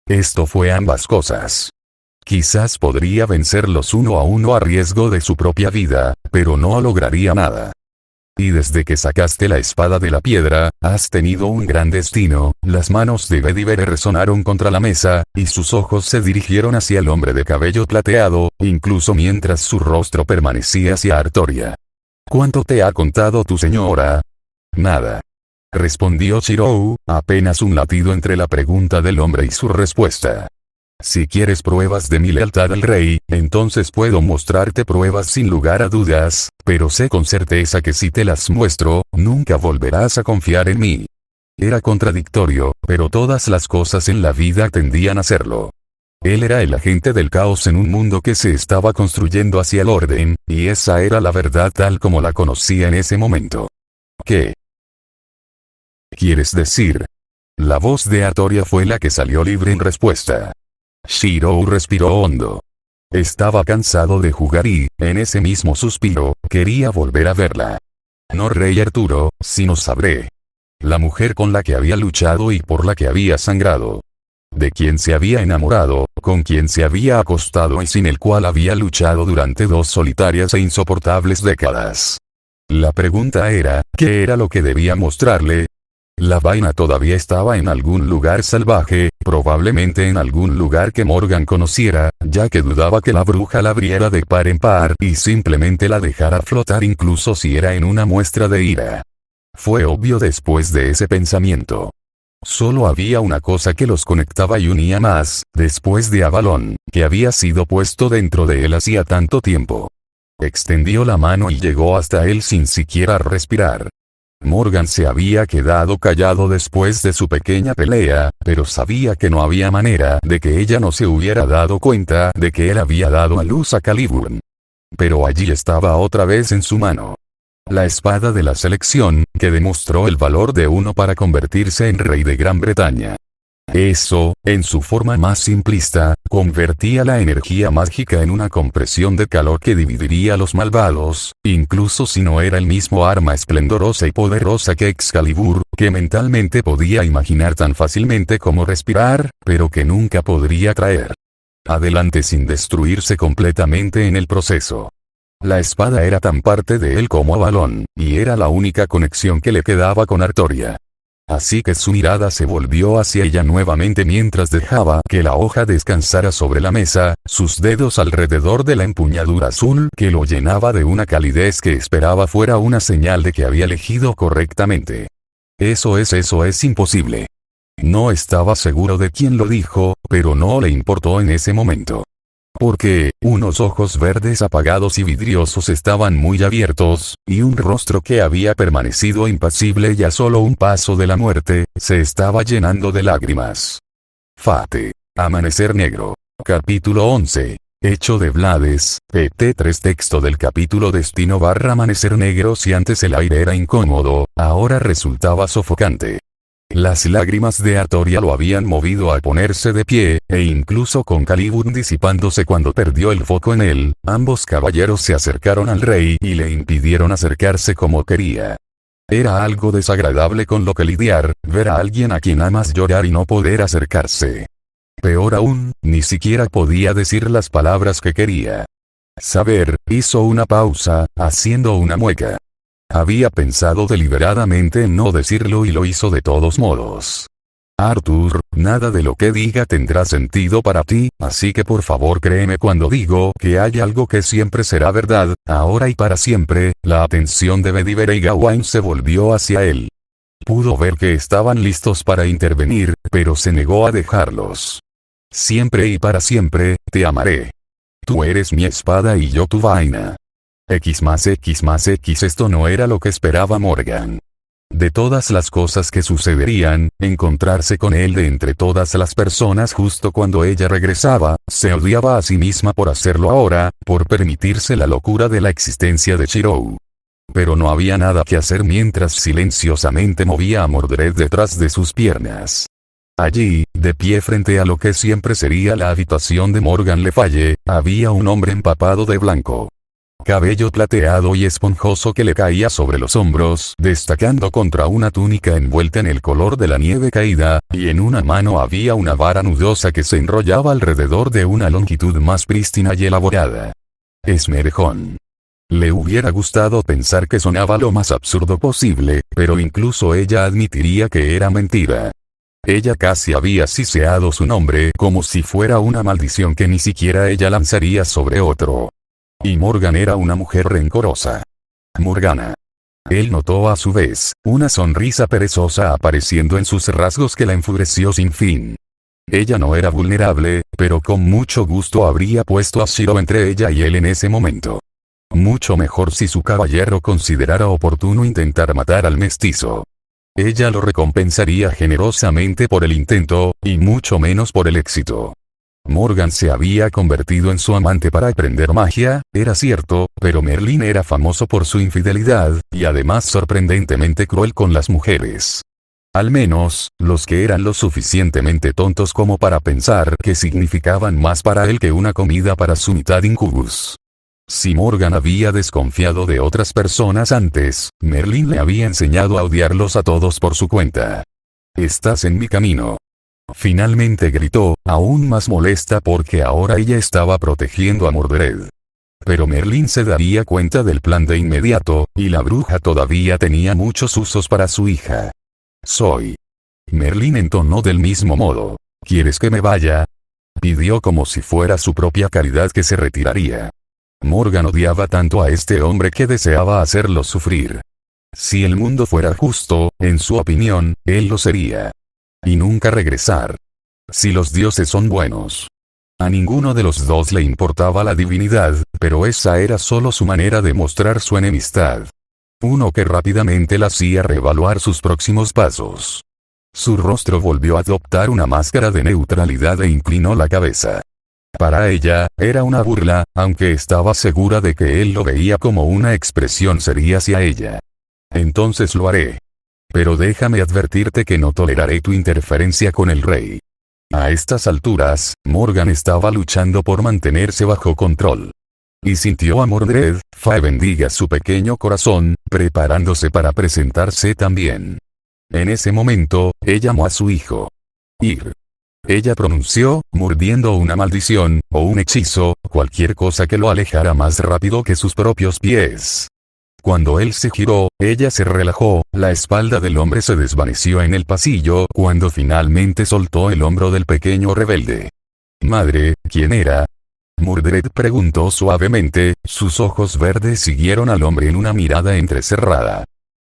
Esto fue ambas cosas. Quizás podría vencerlos uno a uno a riesgo de su propia vida, pero no lograría nada. Y desde que sacaste la espada de la piedra, has tenido un gran destino. Las manos de Bedivere resonaron contra la mesa, y sus ojos se dirigieron hacia el hombre de cabello plateado, incluso mientras su rostro permanecía hacia Artoria. ¿Cuánto te ha contado tu señora? Nada. Respondió Shirou, apenas un latido entre la pregunta del hombre y su respuesta. Si quieres pruebas de mi lealtad al rey, entonces puedo mostrarte pruebas sin lugar a dudas, pero sé con certeza que si te las muestro, nunca volverás a confiar en mí. Era contradictorio, pero todas las cosas en la vida tendían a serlo. Él era el agente del caos en un mundo que se estaba construyendo hacia el orden, y esa era la verdad tal como la conocía en ese momento. ¿Qué quieres decir? La voz de Artoria fue la que salió libre en respuesta. Shirou respiró hondo. Estaba cansado de jugar y, en ese mismo suspiro, quería volver a verla. No rey Arturo, sino Sabré. La mujer con la que había luchado y por la que había sangrado. De quien se había enamorado, con quien se había acostado y sin el cual había luchado durante 2 solitarias e insoportables décadas. La pregunta era, ¿qué era lo que debía mostrarle? La vaina todavía estaba en algún lugar salvaje, probablemente en algún lugar que Morgan conociera, ya que dudaba que la bruja la abriera de par en par y simplemente la dejara flotar incluso si era en una muestra de ira. Fue obvio después de ese pensamiento. Solo había una cosa que los conectaba y unía más, después de Avalon, que había sido puesto dentro de él hacía tanto tiempo. Extendió la mano y llegó hasta él sin siquiera respirar. Morgan se había quedado callado después de su pequeña pelea, pero sabía que no había manera de que ella no se hubiera dado cuenta de que él había dado a luz a Caliburn. Pero allí estaba otra vez en su mano la espada de la selección, que demostró el valor de uno para convertirse en rey de Gran Bretaña. Eso, en su forma más simplista, convertía la energía mágica en una compresión de calor que dividiría a los malvados, incluso si no era el mismo arma esplendorosa y poderosa que Excalibur, que mentalmente podía imaginar tan fácilmente como respirar, pero que nunca podría traer adelante sin destruirse completamente en el proceso. La espada era tan parte de él como Avalon, y era la única conexión que le quedaba con Artoria. Así que su mirada se volvió hacia ella nuevamente mientras dejaba que la hoja descansara sobre la mesa, sus dedos alrededor de la empuñadura azul que lo llenaba de una calidez que esperaba fuera una señal de que había elegido correctamente. Eso es imposible. No estaba seguro de quién lo dijo, pero no le importó en ese momento. Porque, unos ojos verdes apagados y vidriosos estaban muy abiertos, y un rostro que había permanecido impasible y a solo un paso de la muerte, se estaba llenando de lágrimas. Fate. Amanecer negro. Capítulo 11. Hecho de Blades, pt 3 Texto del capítulo Destino / Amanecer negro. Si antes el aire era incómodo, ahora resultaba sofocante. Las lágrimas de Artoria lo habían movido a ponerse de pie, e incluso con Caliburn disipándose cuando perdió el foco en él, ambos caballeros se acercaron al rey y le impidieron acercarse como quería. Era algo desagradable con lo que lidiar, ver a alguien a quien amas llorar y no poder acercarse. Peor aún, ni siquiera podía decir las palabras que quería saber. Hizo una pausa, haciendo una mueca. Había pensado deliberadamente en no decirlo y lo hizo de todos modos. Arthur, nada de lo que diga tendrá sentido para ti, así que por favor créeme cuando digo que hay algo que siempre será verdad, ahora y para siempre. La atención de Bedivere y Gawain se volvió hacia él. Pudo ver que estaban listos para intervenir, pero se negó a dejarlos. Siempre y para siempre, te amaré. Tú eres mi espada y yo tu vaina. X más X más X. Esto no era lo que esperaba Morgan. De todas las cosas que sucederían, encontrarse con él de entre todas las personas justo cuando ella regresaba, se odiaba a sí misma por hacerlo ahora, por permitirse la locura de la existencia de Shirou. Pero no había nada que hacer mientras silenciosamente movía a Mordred detrás de sus piernas. Allí, de pie frente a lo que siempre sería la habitación de Morgan Le Faye, había un hombre empapado de blanco. Cabello plateado y esponjoso que le caía sobre los hombros, destacando contra una túnica envuelta en el color de la nieve caída, y en una mano había una vara nudosa que se enrollaba alrededor de una longitud más prístina y elaborada. Esmerejón. Le hubiera gustado pensar que sonaba lo más absurdo posible, pero incluso ella admitiría que era mentira. Ella casi había siseado su nombre como si fuera una maldición que ni siquiera ella lanzaría sobre otro. Y Morgan era una mujer rencorosa. Morgana. Él notó a su vez, una sonrisa perezosa apareciendo en sus rasgos que la enfureció sin fin. Ella no era vulnerable, pero con mucho gusto habría puesto a Shiro entre ella y él en ese momento. Mucho mejor si su caballero considerara oportuno intentar matar al mestizo. Ella lo recompensaría generosamente por el intento, y mucho menos por el éxito. Morgan se había convertido en su amante para aprender magia, era cierto, pero Merlin era famoso por su infidelidad, y además sorprendentemente cruel con las mujeres. Al menos, los que eran lo suficientemente tontos como para pensar que significaban más para él que una comida para su mitad incubus. Si Morgan había desconfiado de otras personas antes, Merlin le había enseñado a odiarlos a todos por su cuenta. «Estás en mi camino». Finalmente gritó, aún más molesta porque ahora ella estaba protegiendo a Mordred. Pero Merlin se daría cuenta del plan de inmediato, y la bruja todavía tenía muchos usos para su hija. «Soy». Merlin entonó del mismo modo. «¿Quieres que me vaya?», pidió como si fuera su propia caridad que se retiraría. Morgan odiaba tanto a este hombre que deseaba hacerlo sufrir. Si el mundo fuera justo, en su opinión, él lo sería. Y nunca regresar. Si los dioses son buenos. A ninguno de los dos le importaba la divinidad, pero esa era solo su manera de mostrar su enemistad. Uno que rápidamente la hacía reevaluar sus próximos pasos. Su rostro volvió a adoptar una máscara de neutralidad e inclinó la cabeza. Para ella, era una burla, aunque estaba segura de que él lo veía como una expresión seria hacia ella. Entonces lo haré. Pero déjame advertirte que no toleraré tu interferencia con el rey. A estas alturas, Morgan estaba luchando por mantenerse bajo control. Y sintió a Mordred, Fa bendiga su pequeño corazón, preparándose para presentarse también. En ese momento, ella llamó a su hijo. Ir. Ella pronunció, mordiendo una maldición, o un hechizo, cualquier cosa que lo alejara más rápido que sus propios pies. Cuando él se giró, ella se relajó, la espalda del hombre se desvaneció en el pasillo cuando finalmente soltó el hombro del pequeño rebelde. Madre, ¿quién era? Mordred preguntó suavemente, sus ojos verdes siguieron al hombre en una mirada entrecerrada.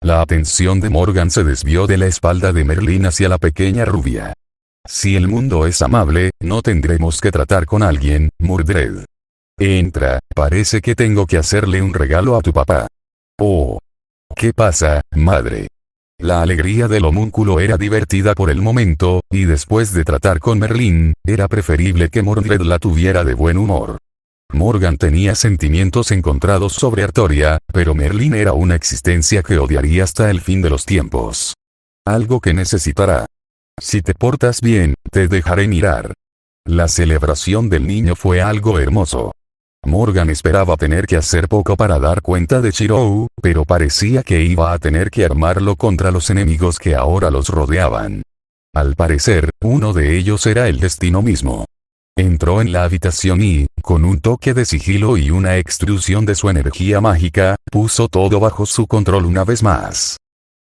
La atención de Morgan se desvió de la espalda de Merlín hacia la pequeña rubia. Si el mundo es amable, no tendremos que tratar con alguien, Mordred. Entra, parece que tengo que hacerle un regalo a tu papá. Oh. ¿Qué pasa, madre? La alegría del homúnculo era divertida por el momento, y después de tratar con Merlín, era preferible que Mordred la tuviera de buen humor. Morgan tenía sentimientos encontrados sobre Artoria, pero Merlín era una existencia que odiaría hasta el fin de los tiempos. Algo que necesitará. Si te portas bien, te dejaré mirar. La celebración del niño fue algo hermoso. Morgan esperaba tener que hacer poco para dar cuenta de Chirou, pero parecía que iba a tener que armarlo contra los enemigos que ahora los rodeaban. Al parecer, uno de ellos era el destino mismo. Entró en la habitación y, con un toque de sigilo y una extrusión de su energía mágica, puso todo bajo su control una vez más.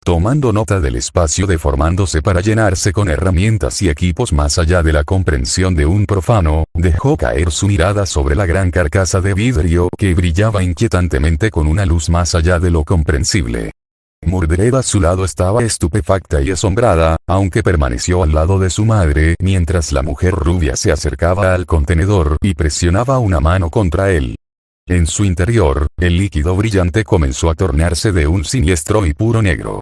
Tomando nota del espacio deformándose para llenarse con herramientas y equipos más allá de la comprensión de un profano, dejó caer su mirada sobre la gran carcasa de vidrio que brillaba inquietantemente con una luz más allá de lo comprensible. Mordred a su lado estaba estupefacta y asombrada, aunque permaneció al lado de su madre mientras la mujer rubia se acercaba al contenedor y presionaba una mano contra él. En su interior, el líquido brillante comenzó a tornarse de un siniestro y puro negro.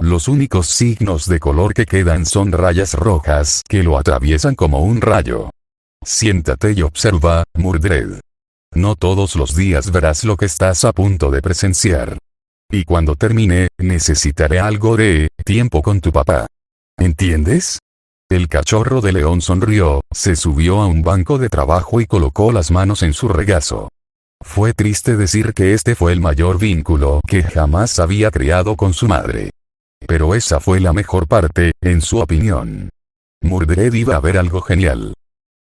Los únicos signos de color que quedan son rayas rojas que lo atraviesan como un rayo. Siéntate y observa, Mordred. No todos los días verás lo que estás a punto de presenciar. Y cuando termine, necesitaré algo de tiempo con tu papá. ¿Entiendes? El cachorro de león sonrió, se subió a un banco de trabajo y colocó las manos en su regazo. Fue triste decir que este fue el mayor vínculo que jamás había creado con su madre. Pero esa fue la mejor parte, en su opinión. Mordred iba a ver algo genial.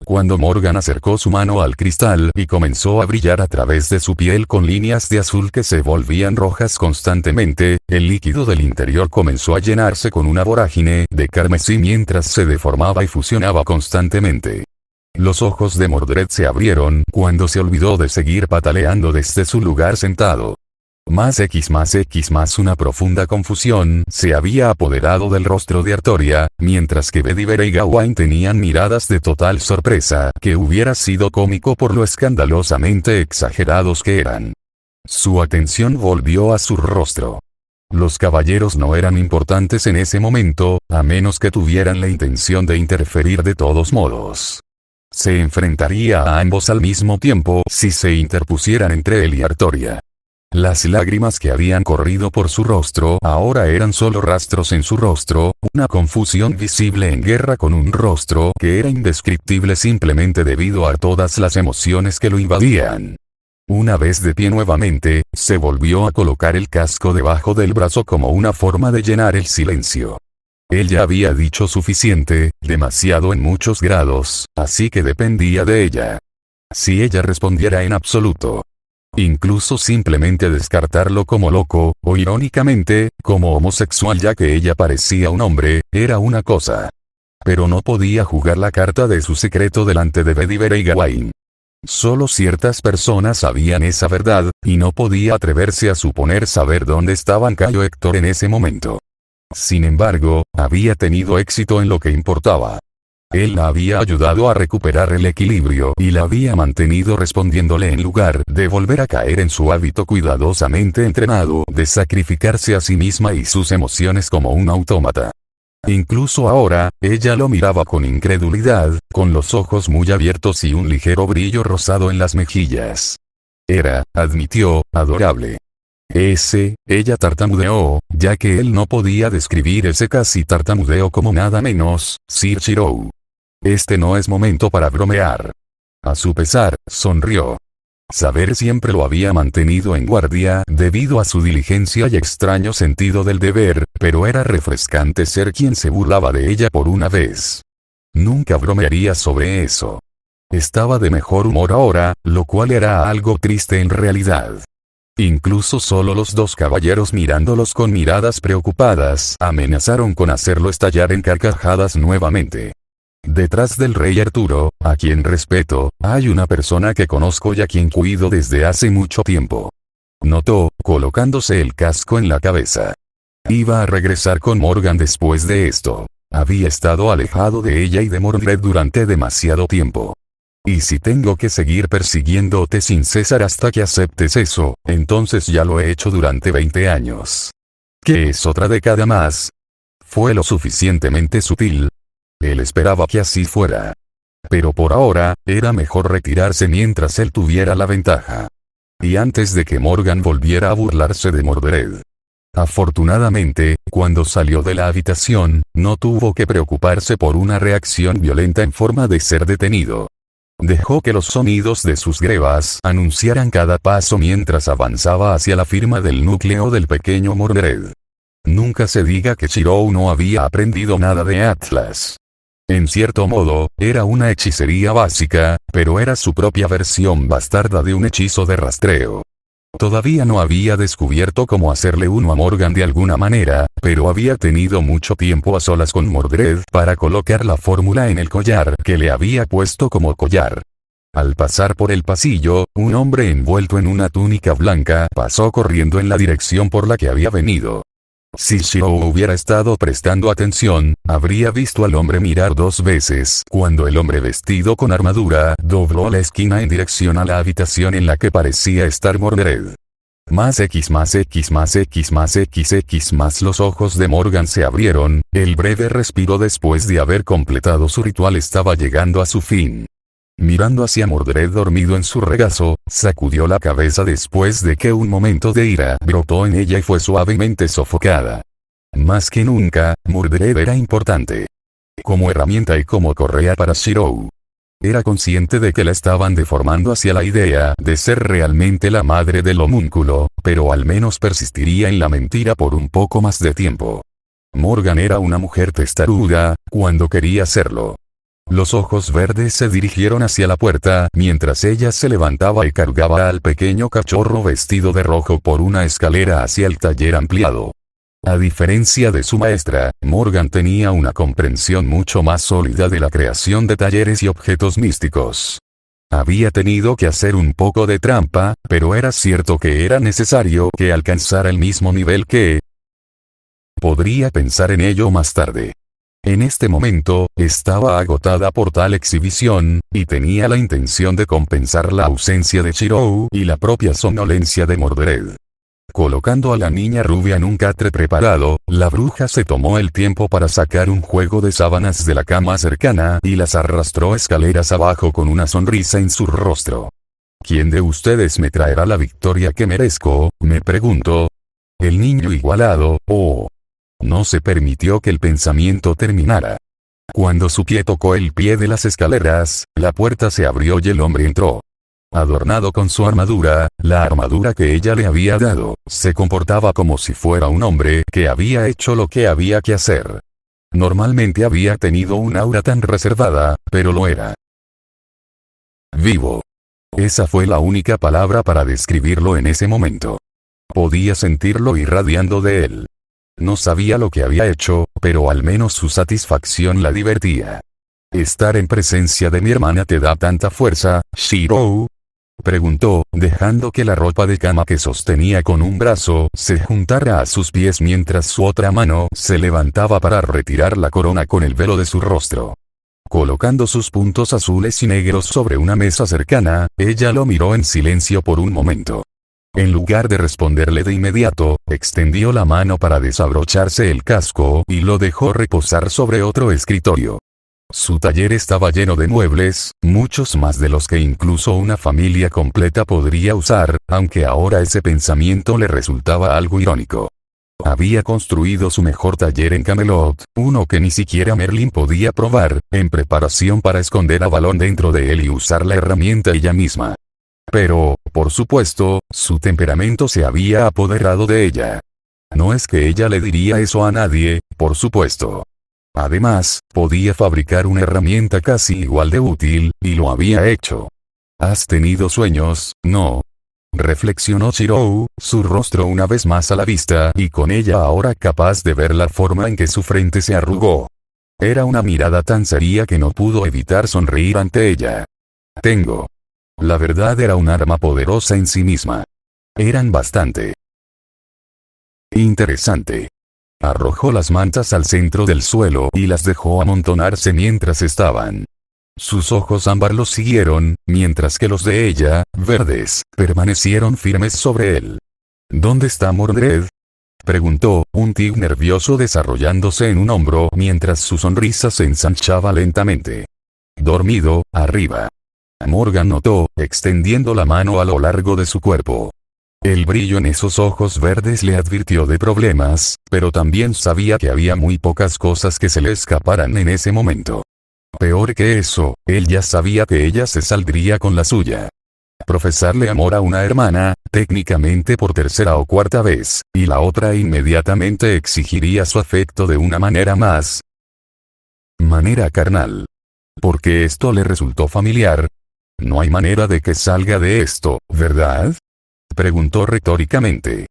Cuando Morgan acercó su mano al cristal y comenzó a brillar a través de su piel con líneas de azul que se volvían rojas constantemente, el líquido del interior comenzó a llenarse con una vorágine de carmesí mientras se deformaba y fusionaba constantemente. Los ojos de Mordred se abrieron cuando se olvidó de seguir pataleando desde su lugar sentado. Más una profunda confusión se había apoderado del rostro de Artoria, mientras que Bedivere y Gawain tenían miradas de total sorpresa que hubiera sido cómico por lo escandalosamente exagerados que eran. Su atención volvió a su rostro. Los caballeros no eran importantes en ese momento, a menos que tuvieran la intención de interferir de todos modos. Se enfrentaría a ambos al mismo tiempo si se interpusieran entre él y Artoria. Las lágrimas que habían corrido por su rostro ahora eran solo rastros en su rostro, una confusión visible en guerra con un rostro que era indescriptible simplemente debido a todas las emociones que lo invadían. Una vez de pie nuevamente, se volvió a colocar el casco debajo del brazo como una forma de llenar el silencio. Ella había dicho suficiente, demasiado en muchos grados, así que dependía de ella. Si ella respondiera en absoluto, incluso simplemente descartarlo como loco, o irónicamente, como homosexual ya que ella parecía un hombre, era una cosa. Pero no podía jugar la carta de su secreto delante de Bedivere y Gawain. Solo ciertas personas sabían esa verdad, y no podía atreverse a suponer saber dónde estaban Cayo Héctor en ese momento. Sin embargo, había tenido éxito en lo que importaba. Él la había ayudado a recuperar el equilibrio y la había mantenido respondiéndole en lugar de volver a caer en su hábito cuidadosamente entrenado de sacrificarse a sí misma y sus emociones como un autómata. Incluso ahora, ella lo miraba con incredulidad, con los ojos muy abiertos y un ligero brillo rosado en las mejillas. Era, admitió, adorable. Ella tartamudeó, ya que él no podía describir ese casi tartamudeo como nada menos, Sir Shirou. Este no es momento para bromear. A su pesar, sonrió. Saber siempre lo había mantenido en guardia debido a su diligencia y extraño sentido del deber, pero era refrescante ser quien se burlaba de ella por una vez. Nunca bromearía sobre eso. Estaba de mejor humor ahora, lo cual era algo triste en realidad. Incluso solo los dos caballeros mirándolos con miradas preocupadas amenazaron con hacerlo estallar en carcajadas nuevamente. Detrás del rey Arturo, a quien respeto, hay una persona que conozco y a quien cuido desde hace mucho tiempo. Notó, colocándose el casco en la cabeza. Iba a regresar con Morgan después de esto. Había estado alejado de ella y de Mordred durante demasiado tiempo. Y si tengo que seguir persiguiéndote sin cesar hasta que aceptes eso, entonces ya lo he hecho durante 20 años. ¿Qué es otra década más? Fue lo suficientemente sutil. Él esperaba que así fuera. Pero por ahora, era mejor retirarse mientras él tuviera la ventaja. Y antes de que Morgan volviera a burlarse de Mordred. Afortunadamente, cuando salió de la habitación, no tuvo que preocuparse por una reacción violenta en forma de ser detenido. Dejó que los sonidos de sus grebas anunciaran cada paso mientras avanzaba hacia la firma del núcleo del pequeño Mordred. Nunca se diga que Shirou no había aprendido nada de Atlas. En cierto modo, era una hechicería básica, pero era su propia versión bastarda de un hechizo de rastreo. Todavía no había descubierto cómo hacerle uno a Morgan de alguna manera, pero había tenido mucho tiempo a solas con Mordred para colocar la fórmula en el collar que le había puesto como collar. Al pasar por el pasillo, un hombre envuelto en una túnica blanca pasó corriendo en la dirección por la que había venido. Si Shirou hubiera estado prestando atención, habría visto al hombre mirar 2 veces cuando el hombre vestido con armadura dobló la esquina en dirección a la habitación en la que parecía estar Mordred. Más X más X más X más XX más los ojos de Morgan se abrieron, el breve respiro después de haber completado su ritual estaba llegando a su fin. Mirando hacia Mordred dormido en su regazo, sacudió la cabeza después de que un momento de ira brotó en ella y fue suavemente sofocada. Más que nunca, Mordred era importante. Como herramienta y como correa para Shirou. Era consciente de que la estaban deformando hacia la idea de ser realmente la madre del homúnculo, pero al menos persistiría en la mentira por un poco más de tiempo. Morgan era una mujer testaruda, cuando quería serlo. Los ojos verdes se dirigieron hacia la puerta mientras ella se levantaba y cargaba al pequeño cachorro vestido de rojo por una escalera hacia el taller ampliado. A diferencia de su maestra, Morgan tenía una comprensión mucho más sólida de la creación de talleres y objetos místicos. Había tenido que hacer un poco de trampa, pero era cierto que era necesario que alcanzara el mismo nivel que... Podría pensar en ello más tarde. En este momento, estaba agotada por tal exhibición, y tenía la intención de compensar la ausencia de Shirou y la propia somnolencia de Mordred. Colocando a la niña rubia en un catre preparado, la bruja se tomó el tiempo para sacar un juego de sábanas de la cama cercana y las arrastró escaleras abajo con una sonrisa en su rostro. ¿Quién de ustedes me traerá la victoria que merezco?, me preguntó. El niño igualado, No se permitió que el pensamiento terminara. Cuando su pie tocó el pie de las escaleras, la puerta se abrió y el hombre entró. Adornado con su armadura, la armadura que ella le había dado, se comportaba como si fuera un hombre que había hecho lo que había que hacer. Normalmente había tenido un aura tan reservada, pero lo era. Vivo. Esa fue la única palabra para describirlo en ese momento. Podía sentirlo irradiando de él. No sabía lo que había hecho, pero al menos su satisfacción la divertía. ¿Estar en presencia de mi hermana te da tanta fuerza, Shirou?, preguntó, dejando que la ropa de cama que sostenía con un brazo se juntara a sus pies mientras su otra mano se levantaba para retirar la corona con el velo de su rostro. Colocando sus puntos azules y negros sobre una mesa cercana, ella lo miró en silencio por un momento. En lugar de responderle de inmediato, extendió la mano para desabrocharse el casco y lo dejó reposar sobre otro escritorio. Su taller estaba lleno de muebles, muchos más de los que incluso una familia completa podría usar, aunque ahora ese pensamiento le resultaba algo irónico. Había construido su mejor taller en Camelot, uno que ni siquiera Merlin podía probar, en preparación para esconder a Balón dentro de él y usar la herramienta ella misma. Pero, por supuesto, su temperamento se había apoderado de ella. No es que ella le diría eso a nadie, por supuesto. Además, podía fabricar una herramienta casi igual de útil, y lo había hecho. ¿Has tenido sueños, no? Reflexionó Chirou, su rostro una vez más a la vista y con ella ahora capaz de ver la forma en que su frente se arrugó. Era una mirada tan seria que no pudo evitar sonreír ante ella. Tengo. La verdad era un arma poderosa en sí misma. Eran bastante interesante. Arrojó las mantas al centro del suelo y las dejó amontonarse mientras estaban. Sus ojos ámbar los siguieron, mientras que los de ella, verdes, permanecieron firmes sobre él. ¿Dónde está Mordred?, preguntó, un tic nervioso desarrollándose en un hombro mientras su sonrisa se ensanchaba lentamente. Dormido, arriba. Morgan notó, extendiendo la mano a lo largo de su cuerpo. El brillo en esos ojos verdes le advirtió de problemas, pero también sabía que había muy pocas cosas que se le escaparan en ese momento. Peor que eso, él ya sabía que ella se saldría con la suya. Profesarle amor a una hermana, técnicamente por tercera o cuarta vez, y la otra inmediatamente exigiría su afecto de una manera carnal. Porque esto le resultó familiar. No hay manera de que salga de esto, ¿verdad?, preguntó retóricamente.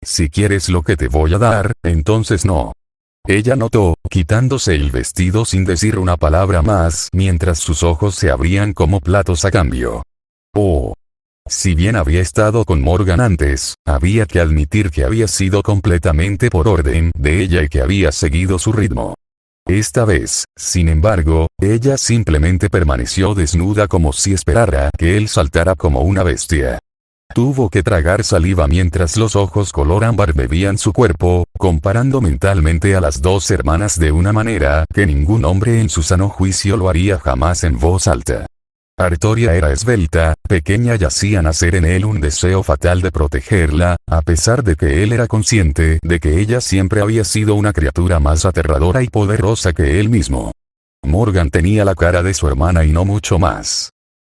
Si quieres lo que te voy a dar, entonces no. Ella notó, quitándose el vestido sin decir una palabra más, mientras sus ojos se abrían como platos a cambio. Oh. Si bien había estado con Morgan antes, había que admitir que había sido completamente por orden de ella y que había seguido su ritmo. Esta vez, sin embargo, ella simplemente permaneció desnuda como si esperara que él saltara como una bestia. Tuvo que tragar saliva mientras los ojos color ámbar bebían su cuerpo, comparando mentalmente a las dos hermanas de una manera que ningún hombre en su sano juicio lo haría jamás en voz alta. Artoria era esbelta, pequeña y hacía nacer en él un deseo fatal de protegerla, a pesar de que él era consciente de que ella siempre había sido una criatura más aterradora y poderosa que él mismo. Morgan tenía la cara de su hermana y no mucho más.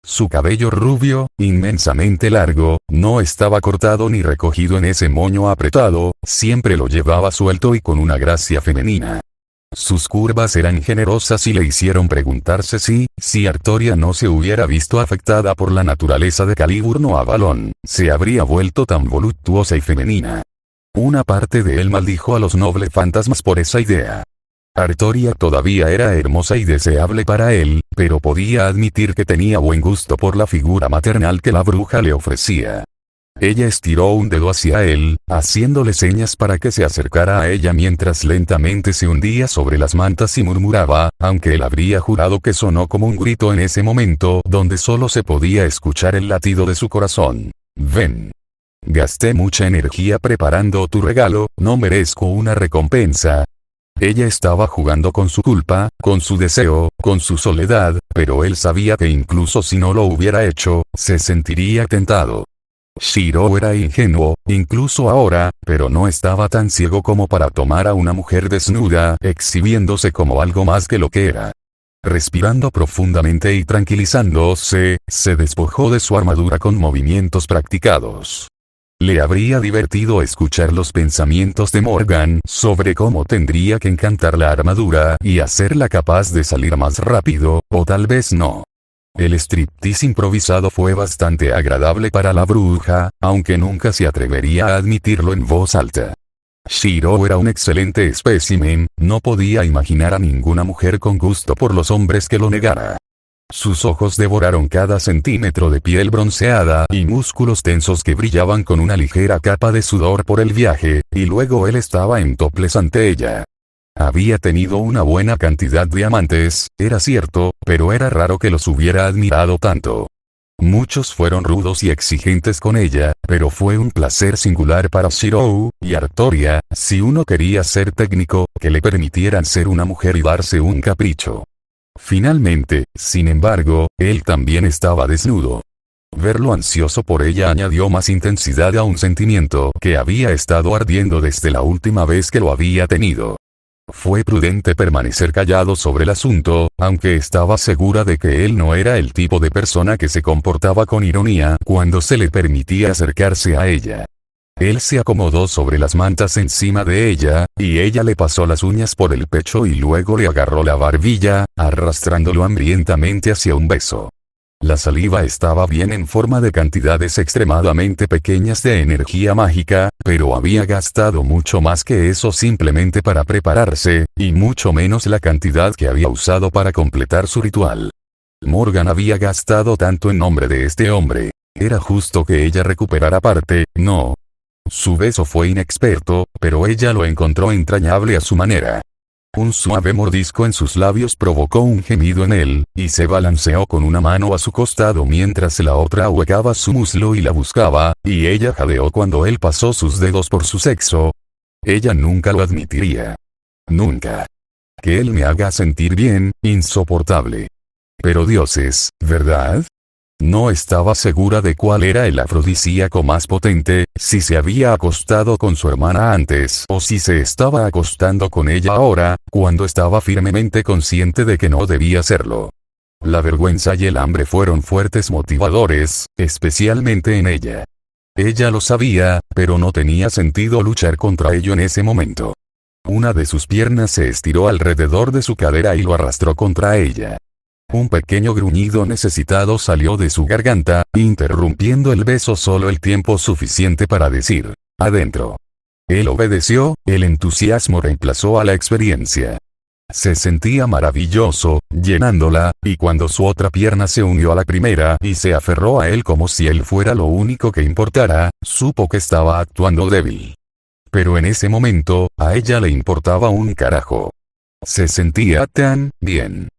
Su cabello rubio, inmensamente largo, no estaba cortado ni recogido en ese moño apretado, siempre lo llevaba suelto y con una gracia femenina. Sus curvas eran generosas y le hicieron preguntarse si Artoria no se hubiera visto afectada por la naturaleza de Caliburno a Balón, se habría vuelto tan voluptuosa y femenina. Una parte de él maldijo a los nobles fantasmas por esa idea. Artoria todavía era hermosa y deseable para él, pero podía admitir que tenía buen gusto por la figura maternal que la bruja le ofrecía. Ella estiró un dedo hacia él, haciéndole señas para que se acercara a ella mientras lentamente se hundía sobre las mantas y murmuraba, aunque él habría jurado que sonó como un grito en ese momento donde solo se podía escuchar el latido de su corazón. Ven. Gasté mucha energía preparando tu regalo, no merezco una recompensa. Ella estaba jugando con su culpa, con su deseo, con su soledad, pero él sabía que incluso si no lo hubiera hecho, se sentiría tentado. Shiro era ingenuo, incluso ahora, pero no estaba tan ciego como para tomar a una mujer desnuda, exhibiéndose como algo más que lo que era. Respirando profundamente y tranquilizándose, se despojó de su armadura con movimientos practicados. Le habría divertido escuchar los pensamientos de Morgan sobre cómo tendría que encantar la armadura y hacerla capaz de salir más rápido, o tal vez no. El striptease improvisado fue bastante agradable para la bruja, aunque nunca se atrevería a admitirlo en voz alta. Shiro era un excelente espécimen, no podía imaginar a ninguna mujer con gusto por los hombres que lo negara. Sus ojos devoraron cada centímetro de piel bronceada y músculos tensos que brillaban con una ligera capa de sudor por el viaje, y luego él estaba en toples ante ella. Había tenido una buena cantidad de amantes, era cierto, pero era raro que los hubiera admirado tanto. Muchos fueron rudos y exigentes con ella, pero fue un placer singular para Shirou y Artoria, si uno quería ser técnico, que le permitieran ser una mujer y darse un capricho. Finalmente, sin embargo, él también estaba desnudo. Verlo ansioso por ella añadió más intensidad a un sentimiento que había estado ardiendo desde la última vez que lo había tenido. Fue prudente permanecer callado sobre el asunto, aunque estaba segura de que él no era el tipo de persona que se comportaba con ironía cuando se le permitía acercarse a ella. Él se acomodó sobre las mantas encima de ella, y ella le pasó las uñas por el pecho y luego le agarró la barbilla, arrastrándolo hambrientamente hacia un beso. La saliva estaba bien en forma de cantidades extremadamente pequeñas de energía mágica, pero había gastado mucho más que eso simplemente para prepararse, y mucho menos la cantidad que había usado para completar su ritual. Morgan había gastado tanto en nombre de este hombre. Era justo que ella recuperara parte, ¿no? Su beso fue inexperto, pero ella lo encontró entrañable a su manera. Un suave mordisco en sus labios provocó un gemido en él, y se balanceó con una mano a su costado mientras la otra ahuecaba su muslo y la buscaba, y ella jadeó cuando él pasó sus dedos por su sexo. Ella nunca lo admitiría. Nunca. Que él me haga sentir bien, insoportable. Pero dioses, ¿verdad? No estaba segura de cuál era el afrodisíaco más potente, si se había acostado con su hermana antes o si se estaba acostando con ella ahora, cuando estaba firmemente consciente de que no debía hacerlo. La vergüenza y el hambre fueron fuertes motivadores, especialmente en ella. Ella lo sabía, pero no tenía sentido luchar contra ello en ese momento. Una de sus piernas se estiró alrededor de su cadera y lo arrastró contra ella. Un pequeño gruñido necesitado salió de su garganta, interrumpiendo el beso solo el tiempo suficiente para decir, adentro. Él obedeció, el entusiasmo reemplazó a la experiencia. Se sentía maravilloso, llenándola, y cuando su otra pierna se unió a la primera y se aferró a él como si él fuera lo único que importara, supo que estaba actuando débil. Pero en ese momento, a ella le importaba un carajo. Se sentía tan bien.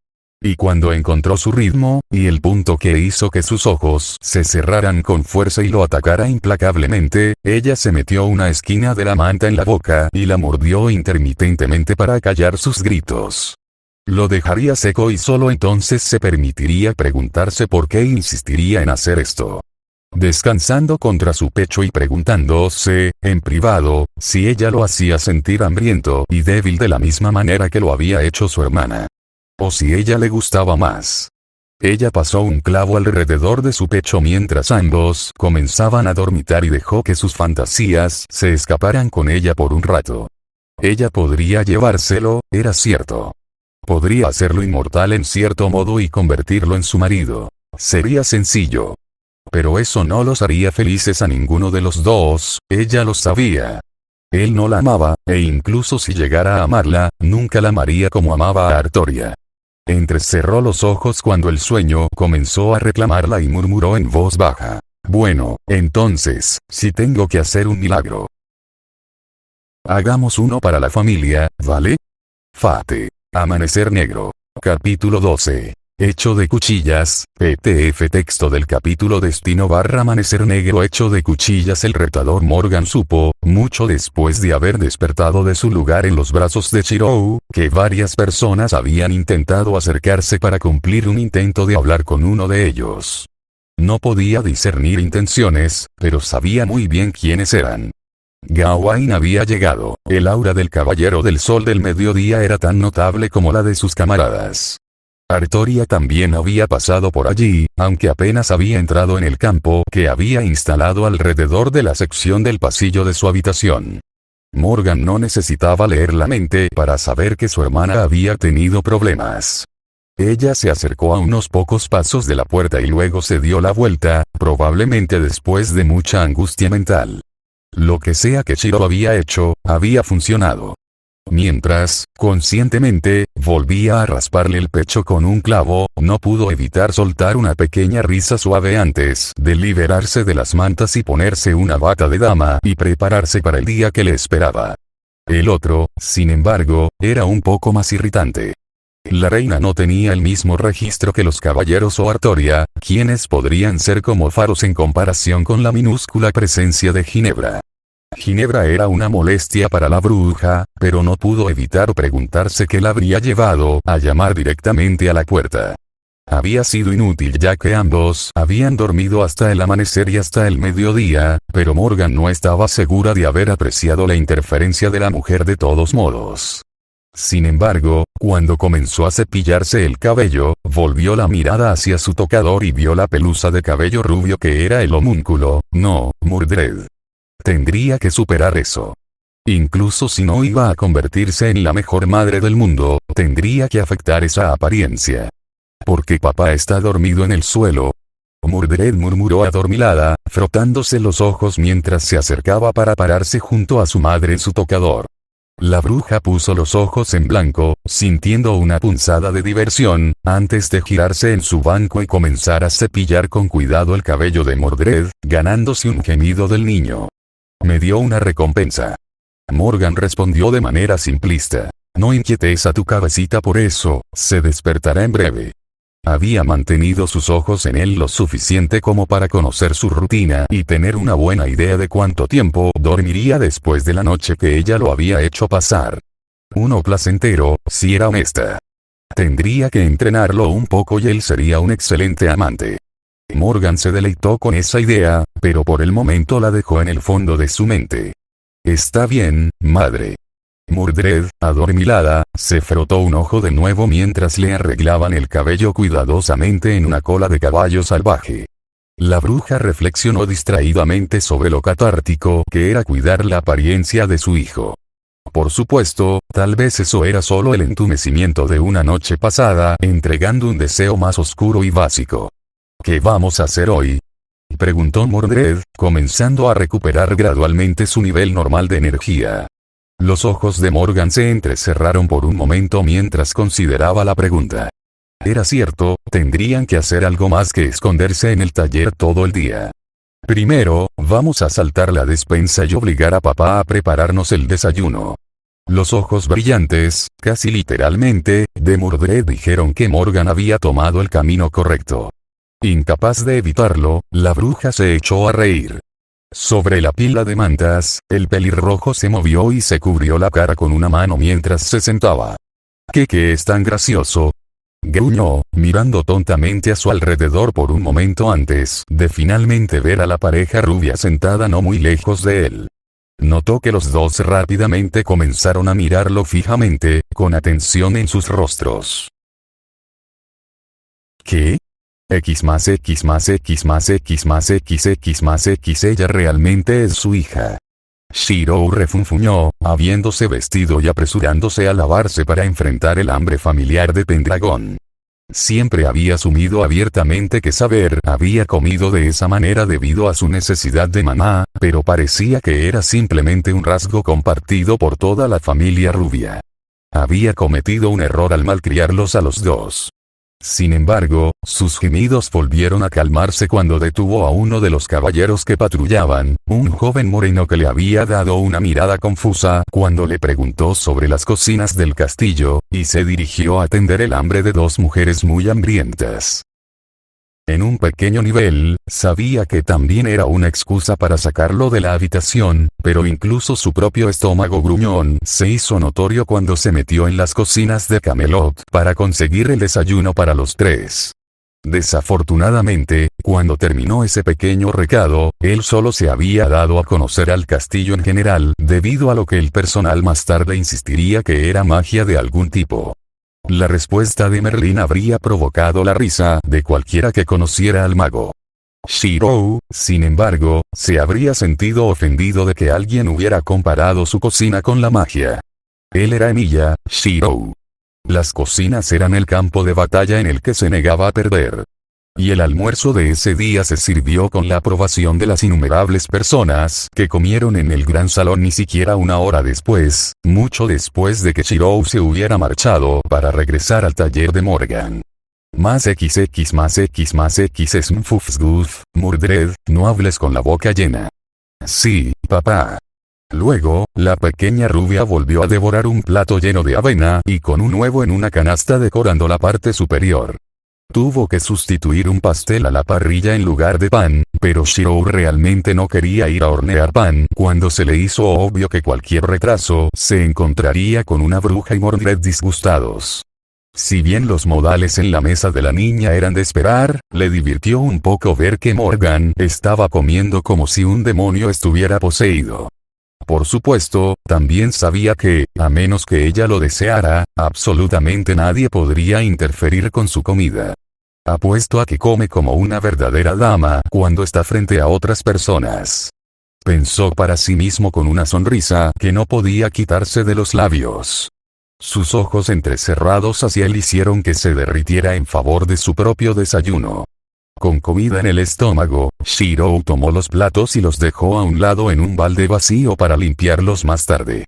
Y cuando encontró su ritmo, y el punto que hizo que sus ojos se cerraran con fuerza y lo atacara implacablemente, ella se metió una esquina de la manta en la boca y la mordió intermitentemente para callar sus gritos. Lo dejaría seco y solo entonces se permitiría preguntarse por qué insistiría en hacer esto. Descansando contra su pecho y preguntándose, en privado, si ella lo hacía sentir hambriento y débil de la misma manera que lo había hecho su hermana. O si ella le gustaba más. Ella pasó un clavo alrededor de su pecho mientras ambos comenzaban a dormitar y dejó que sus fantasías se escaparan con ella por un rato. Ella podría llevárselo, era cierto. Podría hacerlo inmortal en cierto modo y convertirlo en su marido. Sería sencillo. Pero eso no los haría felices a ninguno de los dos, ella lo sabía. Él no la amaba, e incluso si llegara a amarla, nunca la amaría como amaba a Artoria. Entrecerró los ojos cuando el sueño comenzó a reclamarla y murmuró en voz baja. Bueno, entonces, si tengo que hacer un milagro. Hagamos uno para la familia, ¿vale? Fate. Amanecer negro. Capítulo 12. Hecho de cuchillas, ptf texto del capítulo Destino / Amanecer negro hecho de cuchillas. El retador Morgan supo, mucho después de haber despertado de su lugar en los brazos de Shirou, que varias personas habían intentado acercarse para cumplir un intento de hablar con uno de ellos. No podía discernir intenciones, pero sabía muy bien quiénes eran. Gawain había llegado, el aura del Caballero del Sol del Mediodía era tan notable como la de sus camaradas. Artoria también había pasado por allí, aunque apenas había entrado en el campo que había instalado alrededor de la sección del pasillo de su habitación. Morgan no necesitaba leer la mente para saber que su hermana había tenido problemas. Ella se acercó a unos pocos pasos de la puerta y luego se dio la vuelta, probablemente después de mucha angustia mental. Lo que sea que Shiro había hecho, había funcionado. Mientras, conscientemente, volvía a rasparle el pecho con un clavo, no pudo evitar soltar una pequeña risa suave antes de liberarse de las mantas y ponerse una bata de dama y prepararse para el día que le esperaba. El otro, sin embargo, era un poco más irritante. La reina no tenía el mismo registro que los caballeros o Artoria, quienes podrían ser como faros en comparación con la minúscula presencia de Ginebra. Ginebra era una molestia para la bruja, pero no pudo evitar preguntarse qué la habría llevado a llamar directamente a la puerta. Había sido inútil ya que ambos habían dormido hasta el amanecer y hasta el mediodía, pero Morgan no estaba segura de haber apreciado la interferencia de la mujer de todos modos. Sin embargo, cuando comenzó a cepillarse el cabello, volvió la mirada hacia su tocador y vio la pelusa de cabello rubio que era el homúnculo. No, Mordred. Tendría que superar eso. Incluso si no iba a convertirse en la mejor madre del mundo, tendría que afectar esa apariencia. ¿Porque papá está dormido en el suelo? Mordred murmuró adormilada, frotándose los ojos mientras se acercaba para pararse junto a su madre en su tocador. La bruja puso los ojos en blanco, sintiendo una punzada de diversión, antes de girarse en su banco y comenzar a cepillar con cuidado el cabello de Mordred, ganándose un gemido del niño. Me dio una recompensa. Morgan respondió de manera simplista. No inquietes a tu cabecita por eso, se despertará en breve. Había mantenido sus ojos en él lo suficiente como para conocer su rutina y tener una buena idea de cuánto tiempo dormiría después de la noche que ella lo había hecho pasar. Uno placentero, si era honesta. Tendría que entrenarlo un poco y él sería un excelente amante. Morgan se deleitó con esa idea, pero por el momento la dejó en el fondo de su mente. Está bien, madre. Mordred, adormilada, se frotó un ojo de nuevo mientras le arreglaban el cabello cuidadosamente en una cola de caballo salvaje. La bruja reflexionó distraídamente sobre lo catártico que era cuidar la apariencia de su hijo. Por supuesto, tal vez eso era solo el entumecimiento de una noche pasada, entregando un deseo más oscuro y básico. ¿Qué vamos a hacer hoy?, preguntó Mordred, comenzando a recuperar gradualmente su nivel normal de energía. Los ojos de Morgan se entrecerraron por un momento mientras consideraba la pregunta. Era cierto, tendrían que hacer algo más que esconderse en el taller todo el día. Primero, vamos a saltar la despensa y obligar a papá a prepararnos el desayuno. Los ojos brillantes, casi literalmente, de Mordred dijeron que Morgan había tomado el camino correcto. Incapaz de evitarlo, la bruja se echó a reír. Sobre la pila de mantas, el pelirrojo se movió y se cubrió la cara con una mano mientras se sentaba. ¿Qué es tan gracioso?, gruñó, mirando tontamente a su alrededor por un momento antes de finalmente ver a la pareja rubia sentada no muy lejos de él. Notó que los dos rápidamente comenzaron a mirarlo fijamente, con atención en sus rostros. ¿Qué? X más X más X más X más X X más X. Ella realmente es su hija. Shirou refunfuñó, habiéndose vestido y apresurándose a lavarse para enfrentar el hambre familiar de Pendragon. Siempre había asumido abiertamente que Saber había comido de esa manera debido a su necesidad de mamá, pero parecía que era simplemente un rasgo compartido por toda la familia rubia. Había cometido un error al malcriarlos a los dos. Sin embargo, sus gemidos volvieron a calmarse cuando detuvo a uno de los caballeros que patrullaban, un joven moreno que le había dado una mirada confusa cuando le preguntó sobre las cocinas del castillo, y se dirigió a atender el hambre de dos mujeres muy hambrientas. En un pequeño nivel, sabía que también era una excusa para sacarlo de la habitación, pero incluso su propio estómago gruñón se hizo notorio cuando se metió en las cocinas de Camelot para conseguir el desayuno para los tres. Desafortunadamente, cuando terminó ese pequeño recado, él solo se había dado a conocer al castillo en general, debido a lo que el personal más tarde insistiría que era magia de algún tipo. La respuesta de Merlin habría provocado la risa de cualquiera que conociera al mago. Shirou, sin embargo, se habría sentido ofendido de que alguien hubiera comparado su cocina con la magia. Él era Emilia, Shirou. Las cocinas eran el campo de batalla en el que se negaba a perder. Y el almuerzo de ese día se sirvió con la aprobación de las innumerables personas que comieron en el gran salón ni siquiera una hora después, mucho después de que Shirou se hubiera marchado para regresar al taller de Morgan. Más XX más X más X es Mfufsguf, Mordred, no hables con la boca llena. Sí, papá. Luego, la pequeña rubia volvió a devorar un plato lleno de avena y con un huevo en una canasta decorando la parte superior. Tuvo que sustituir un pastel a la parrilla en lugar de pan, pero Shirou realmente no quería ir a hornear pan cuando se le hizo obvio que cualquier retraso se encontraría con una bruja y Mordred disgustados. Si bien los modales en la mesa de la niña eran de esperar, le divirtió un poco ver que Morgan estaba comiendo como si un demonio estuviera poseído. Por supuesto, también sabía que, a menos que ella lo deseara, absolutamente nadie podría interferir con su comida. Apuesto a que come como una verdadera dama cuando está frente a otras personas. Pensó para sí mismo con una sonrisa que no podía quitarse de los labios. Sus ojos entrecerrados hacia él hicieron que se derritiera en favor de su propio desayuno. Con comida en el estómago, Shirou tomó los platos y los dejó a un lado en un balde vacío para limpiarlos más tarde.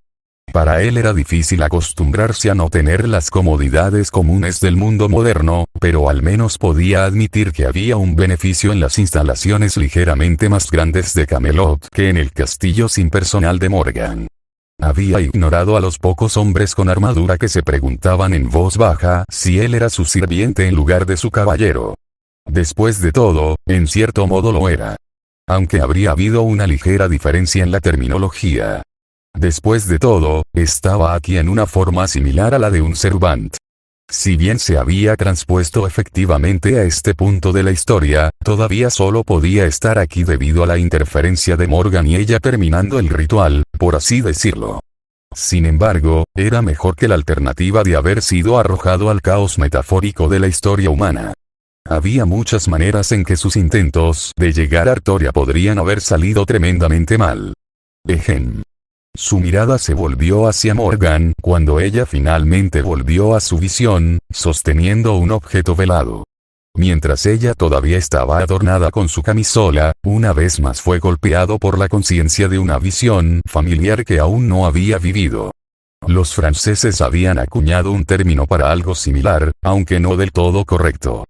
Para él era difícil acostumbrarse a no tener las comodidades comunes del mundo moderno, pero al menos podía admitir que había un beneficio en las instalaciones ligeramente más grandes de Camelot que en el castillo sin personal de Morgan. Había ignorado a los pocos hombres con armadura que se preguntaban en voz baja si él era su sirviente en lugar de su caballero. Después de todo, en cierto modo lo era. Aunque habría habido una ligera diferencia en la terminología. Después de todo, estaba aquí en una forma similar a la de un servant. Si bien se había transpuesto efectivamente a este punto de la historia, todavía solo podía estar aquí debido a la interferencia de Morgan y ella terminando el ritual, por así decirlo. Sin embargo, era mejor que la alternativa de haber sido arrojado al caos metafórico de la historia humana. Había muchas maneras en que sus intentos de llegar a Artoria podrían haber salido tremendamente mal. Ejem. Su mirada se volvió hacia Morgan cuando ella finalmente volvió a su visión, sosteniendo un objeto velado. Mientras ella todavía estaba adornada con su camisola, una vez más fue golpeado por la conciencia de una visión familiar que aún no había vivido. Los franceses habían acuñado un término para algo similar, aunque no del todo correcto.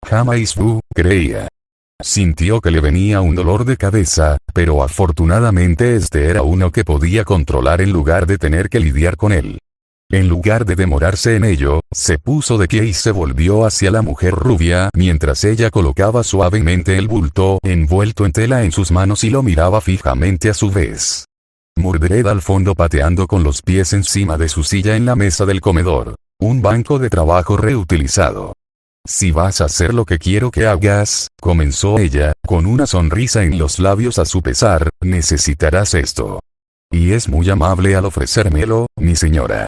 Jamais-vu, creía. Sintió que le venía un dolor de cabeza, pero afortunadamente este era uno que podía controlar en lugar de tener que lidiar con él. En lugar de demorarse en ello, se puso de pie y se volvió hacia la mujer rubia mientras ella colocaba suavemente el bulto envuelto en tela en sus manos y lo miraba fijamente a su vez. Mordred al fondo pateando con los pies encima de su silla en la mesa del comedor. Un banco de trabajo reutilizado. Si vas a hacer lo que quiero que hagas, comenzó ella, con una sonrisa en los labios a su pesar, necesitarás esto. Y es muy amable al ofrecérmelo, mi señora.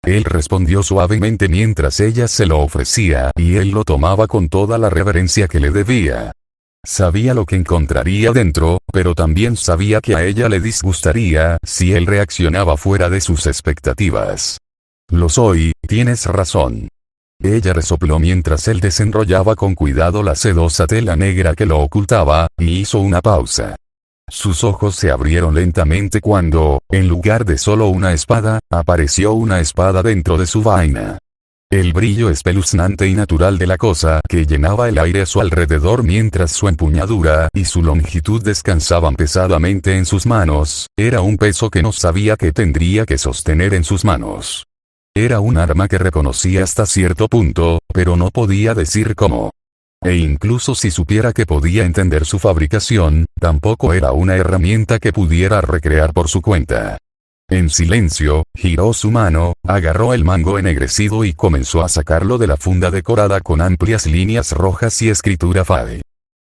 Él respondió suavemente mientras ella se lo ofrecía y él lo tomaba con toda la reverencia que le debía. Sabía lo que encontraría dentro, pero también sabía que a ella le disgustaría si él reaccionaba fuera de sus expectativas. Lo soy, tienes razón. Ella resopló mientras él desenrollaba con cuidado la sedosa tela negra que lo ocultaba, y hizo una pausa. Sus ojos se abrieron lentamente cuando, en lugar de solo una espada, apareció una espada dentro de su vaina. El brillo espeluznante y natural de la cosa que llenaba el aire a su alrededor mientras su empuñadura y su longitud descansaban pesadamente en sus manos, era un peso que no sabía que tendría que sostener en sus manos. Era un arma que reconocía hasta cierto punto, pero no podía decir cómo. E incluso si supiera que podía entender su fabricación, tampoco era una herramienta que pudiera recrear por su cuenta. En silencio, giró su mano, agarró el mango ennegrecido y comenzó a sacarlo de la funda decorada con amplias líneas rojas y escritura Fae.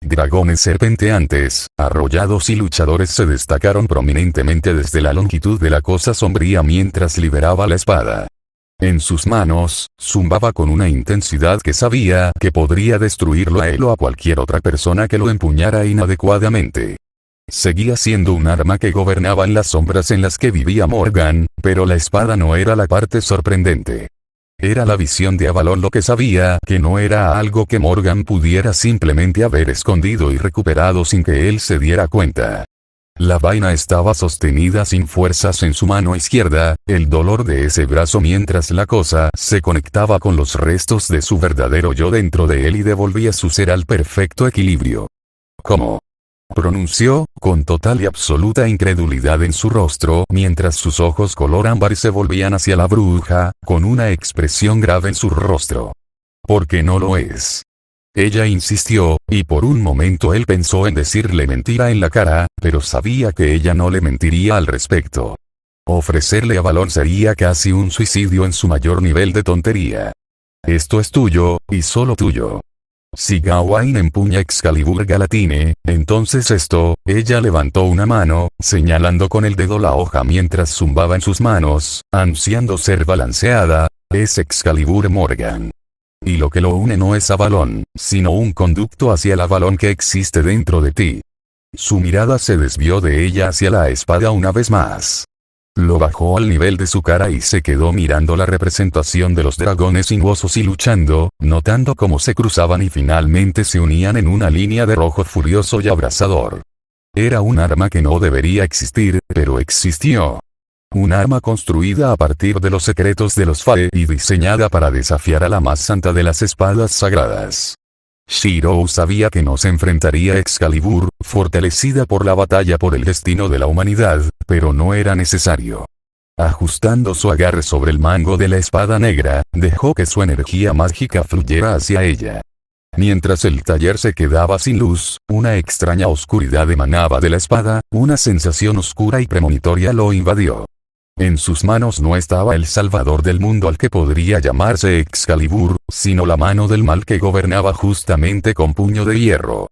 Dragones serpenteantes, arrollados y luchadores se destacaron prominentemente desde la longitud de la cosa sombría mientras liberaba la espada. En sus manos, zumbaba con una intensidad que sabía que podría destruirlo a él o a cualquier otra persona que lo empuñara inadecuadamente. Seguía siendo un arma que gobernaba en las sombras en las que vivía Morgan, pero la espada no era la parte sorprendente. Era la visión de Avalon lo que sabía que no era algo que Morgan pudiera simplemente haber escondido y recuperado sin que él se diera cuenta. La vaina estaba sostenida sin fuerzas en su mano izquierda, el dolor de ese brazo mientras la cosa se conectaba con los restos de su verdadero yo dentro de él y devolvía su ser al perfecto equilibrio. ¿Cómo? pronunció, con total y absoluta incredulidad en su rostro, mientras sus ojos color ámbar se volvían hacia la bruja, con una expresión grave en su rostro. ¿Por qué no lo es? Ella insistió, y por un momento él pensó en decirle mentira en la cara, pero sabía que ella no le mentiría al respecto. Ofrecerle a Valón sería casi un suicidio en su mayor nivel de tontería. Esto es tuyo, y solo tuyo. Si Gawain empuña Excalibur Galatine, entonces esto, ella levantó una mano, señalando con el dedo la hoja mientras zumbaba en sus manos, ansiando ser balanceada, es Excalibur Morgan. Y lo que lo une no es Avalon, sino un conducto hacia el Avalon que existe dentro de ti. Su mirada se desvió de ella hacia la espada una vez más. Lo bajó al nivel de su cara y se quedó mirando la representación de los dragones sinuosos y luchando, notando cómo se cruzaban y finalmente se unían en una línea de rojo furioso y abrasador. Era un arma que no debería existir, pero existió. Un arma construida a partir de los secretos de los Fae y diseñada para desafiar a la más santa de las espadas sagradas. Shirou sabía que no se enfrentaría a Excalibur, fortalecida por la batalla por el destino de la humanidad, pero no era necesario. Ajustando su agarre sobre el mango de la espada negra, dejó que su energía mágica fluyera hacia ella. Mientras el taller se quedaba sin luz, una extraña oscuridad emanaba de la espada, una sensación oscura y premonitoria lo invadió. En sus manos no estaba el salvador del mundo al que podría llamarse Excalibur, sino la mano del mal que gobernaba justamente con puño de hierro.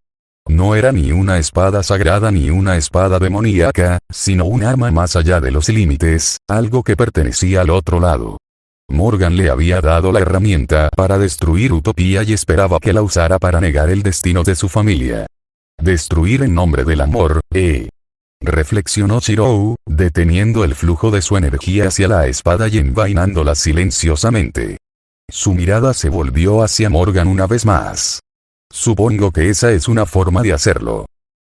No era ni una espada sagrada ni una espada demoníaca, sino un arma más allá de los límites, algo que pertenecía al otro lado. Morgan le había dado la herramienta para destruir Utopía y esperaba que la usara para negar el destino de su familia. Destruir en nombre del amor, reflexionó Shirou, deteniendo el flujo de su energía hacia la espada y envainándola silenciosamente. Su mirada se volvió hacia Morgan una vez más. Supongo que esa es una forma de hacerlo.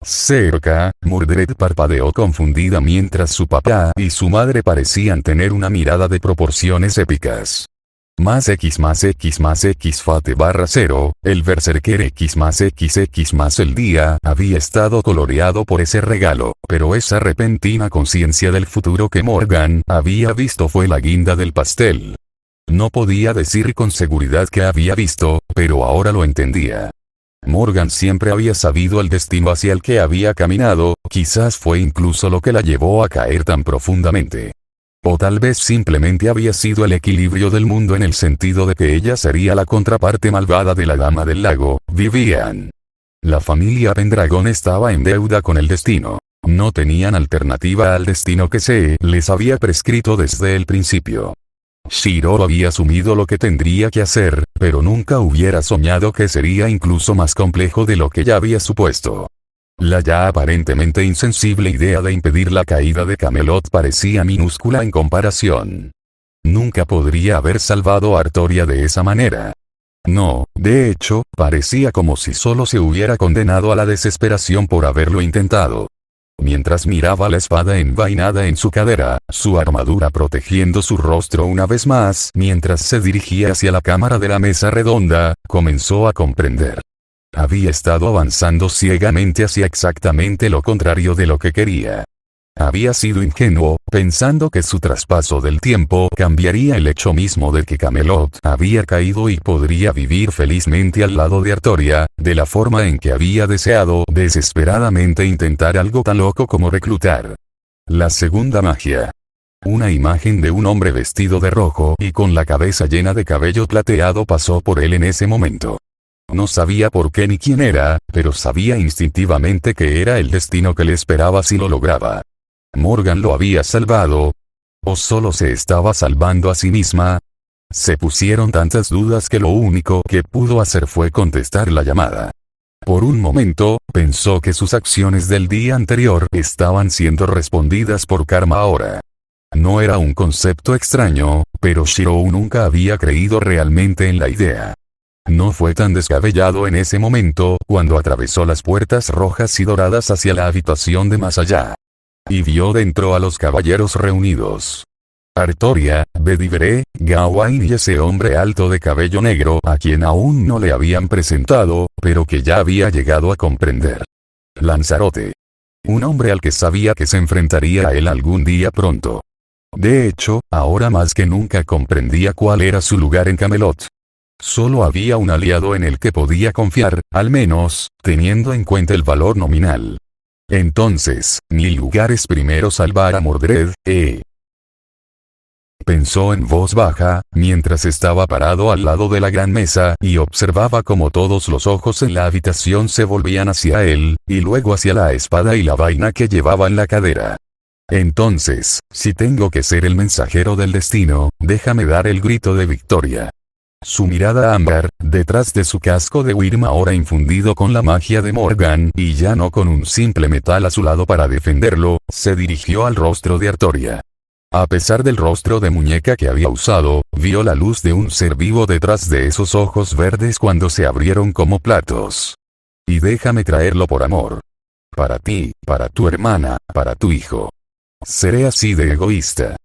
Cerca, Mordred parpadeó confundida mientras su papá y su madre parecían tener una mirada de proporciones épicas. Más X Fate /0, el Berserker X más el día había estado coloreado por ese regalo, pero esa repentina conciencia del futuro que Morgan había visto fue la guinda del pastel. No podía decir con seguridad que había visto, pero ahora lo entendía. Morgan siempre había sabido el destino hacia el que había caminado, quizás fue incluso lo que la llevó a caer tan profundamente. O tal vez simplemente había sido el equilibrio del mundo en el sentido de que ella sería la contraparte malvada de la Dama del Lago, Vivian. La familia Pendragon estaba en deuda con el destino. No tenían alternativa al destino que se les había prescrito desde el principio. Shirou había asumido lo que tendría que hacer, pero nunca hubiera soñado que sería incluso más complejo de lo que ya había supuesto. La ya aparentemente insensible idea de impedir la caída de Camelot parecía minúscula en comparación. Nunca podría haber salvado a Artoria de esa manera. No, de hecho, parecía como si solo se hubiera condenado a la desesperación por haberlo intentado. Mientras miraba la espada envainada en su cadera, su armadura protegiendo su rostro una vez más, mientras se dirigía hacia la cámara de la mesa redonda, comenzó a comprender. Había estado avanzando ciegamente hacia exactamente lo contrario de lo que quería. Había sido ingenuo, pensando que su traspaso del tiempo cambiaría el hecho mismo de que Camelot había caído y podría vivir felizmente al lado de Artoria, de la forma en que había deseado desesperadamente intentar algo tan loco como reclutar. La segunda magia. Una imagen de un hombre vestido de rojo y con la cabeza llena de cabello plateado pasó por él en ese momento. No sabía por qué ni quién era, pero sabía instintivamente que era el destino que le esperaba si lo lograba. ¿Morgan lo había salvado? ¿O solo se estaba salvando a sí misma? Se pusieron tantas dudas que lo único que pudo hacer fue contestar la llamada. Por un momento, pensó que sus acciones del día anterior estaban siendo respondidas por karma ahora. No era un concepto extraño, pero Shirou nunca había creído realmente en la idea. No fue tan descabellado en ese momento, cuando atravesó las puertas rojas y doradas hacia la habitación de más allá. Y vio dentro a los caballeros reunidos. Artoria, Bedivere, Gawain y ese hombre alto de cabello negro a quien aún no le habían presentado, pero que ya había llegado a comprender. Lanzarote. Un hombre al que sabía que se enfrentaría a él algún día pronto. De hecho, ahora más que nunca comprendía cuál era su lugar en Camelot. Solo había un aliado en el que podía confiar, al menos, teniendo en cuenta el valor nominal. Entonces, mi lugar es primero salvar a Mordred, pensó en voz baja, mientras estaba parado al lado de la gran mesa y observaba cómo todos los ojos en la habitación se volvían hacia él, y luego hacia la espada y la vaina que llevaba en la cadera. Entonces, si tengo que ser el mensajero del destino, déjame dar el grito de victoria. Su mirada ámbar, detrás de su casco de Wyrm ahora infundido con la magia de Morgan y ya no con un simple metal a su lado para defenderlo, se dirigió al rostro de Artoria. A pesar del rostro de muñeca que había usado, vio la luz de un ser vivo detrás de esos ojos verdes cuando se abrieron como platos. Y déjame traerlo por amor. Para ti, para tu hermana, para tu hijo. Seré así de egoísta.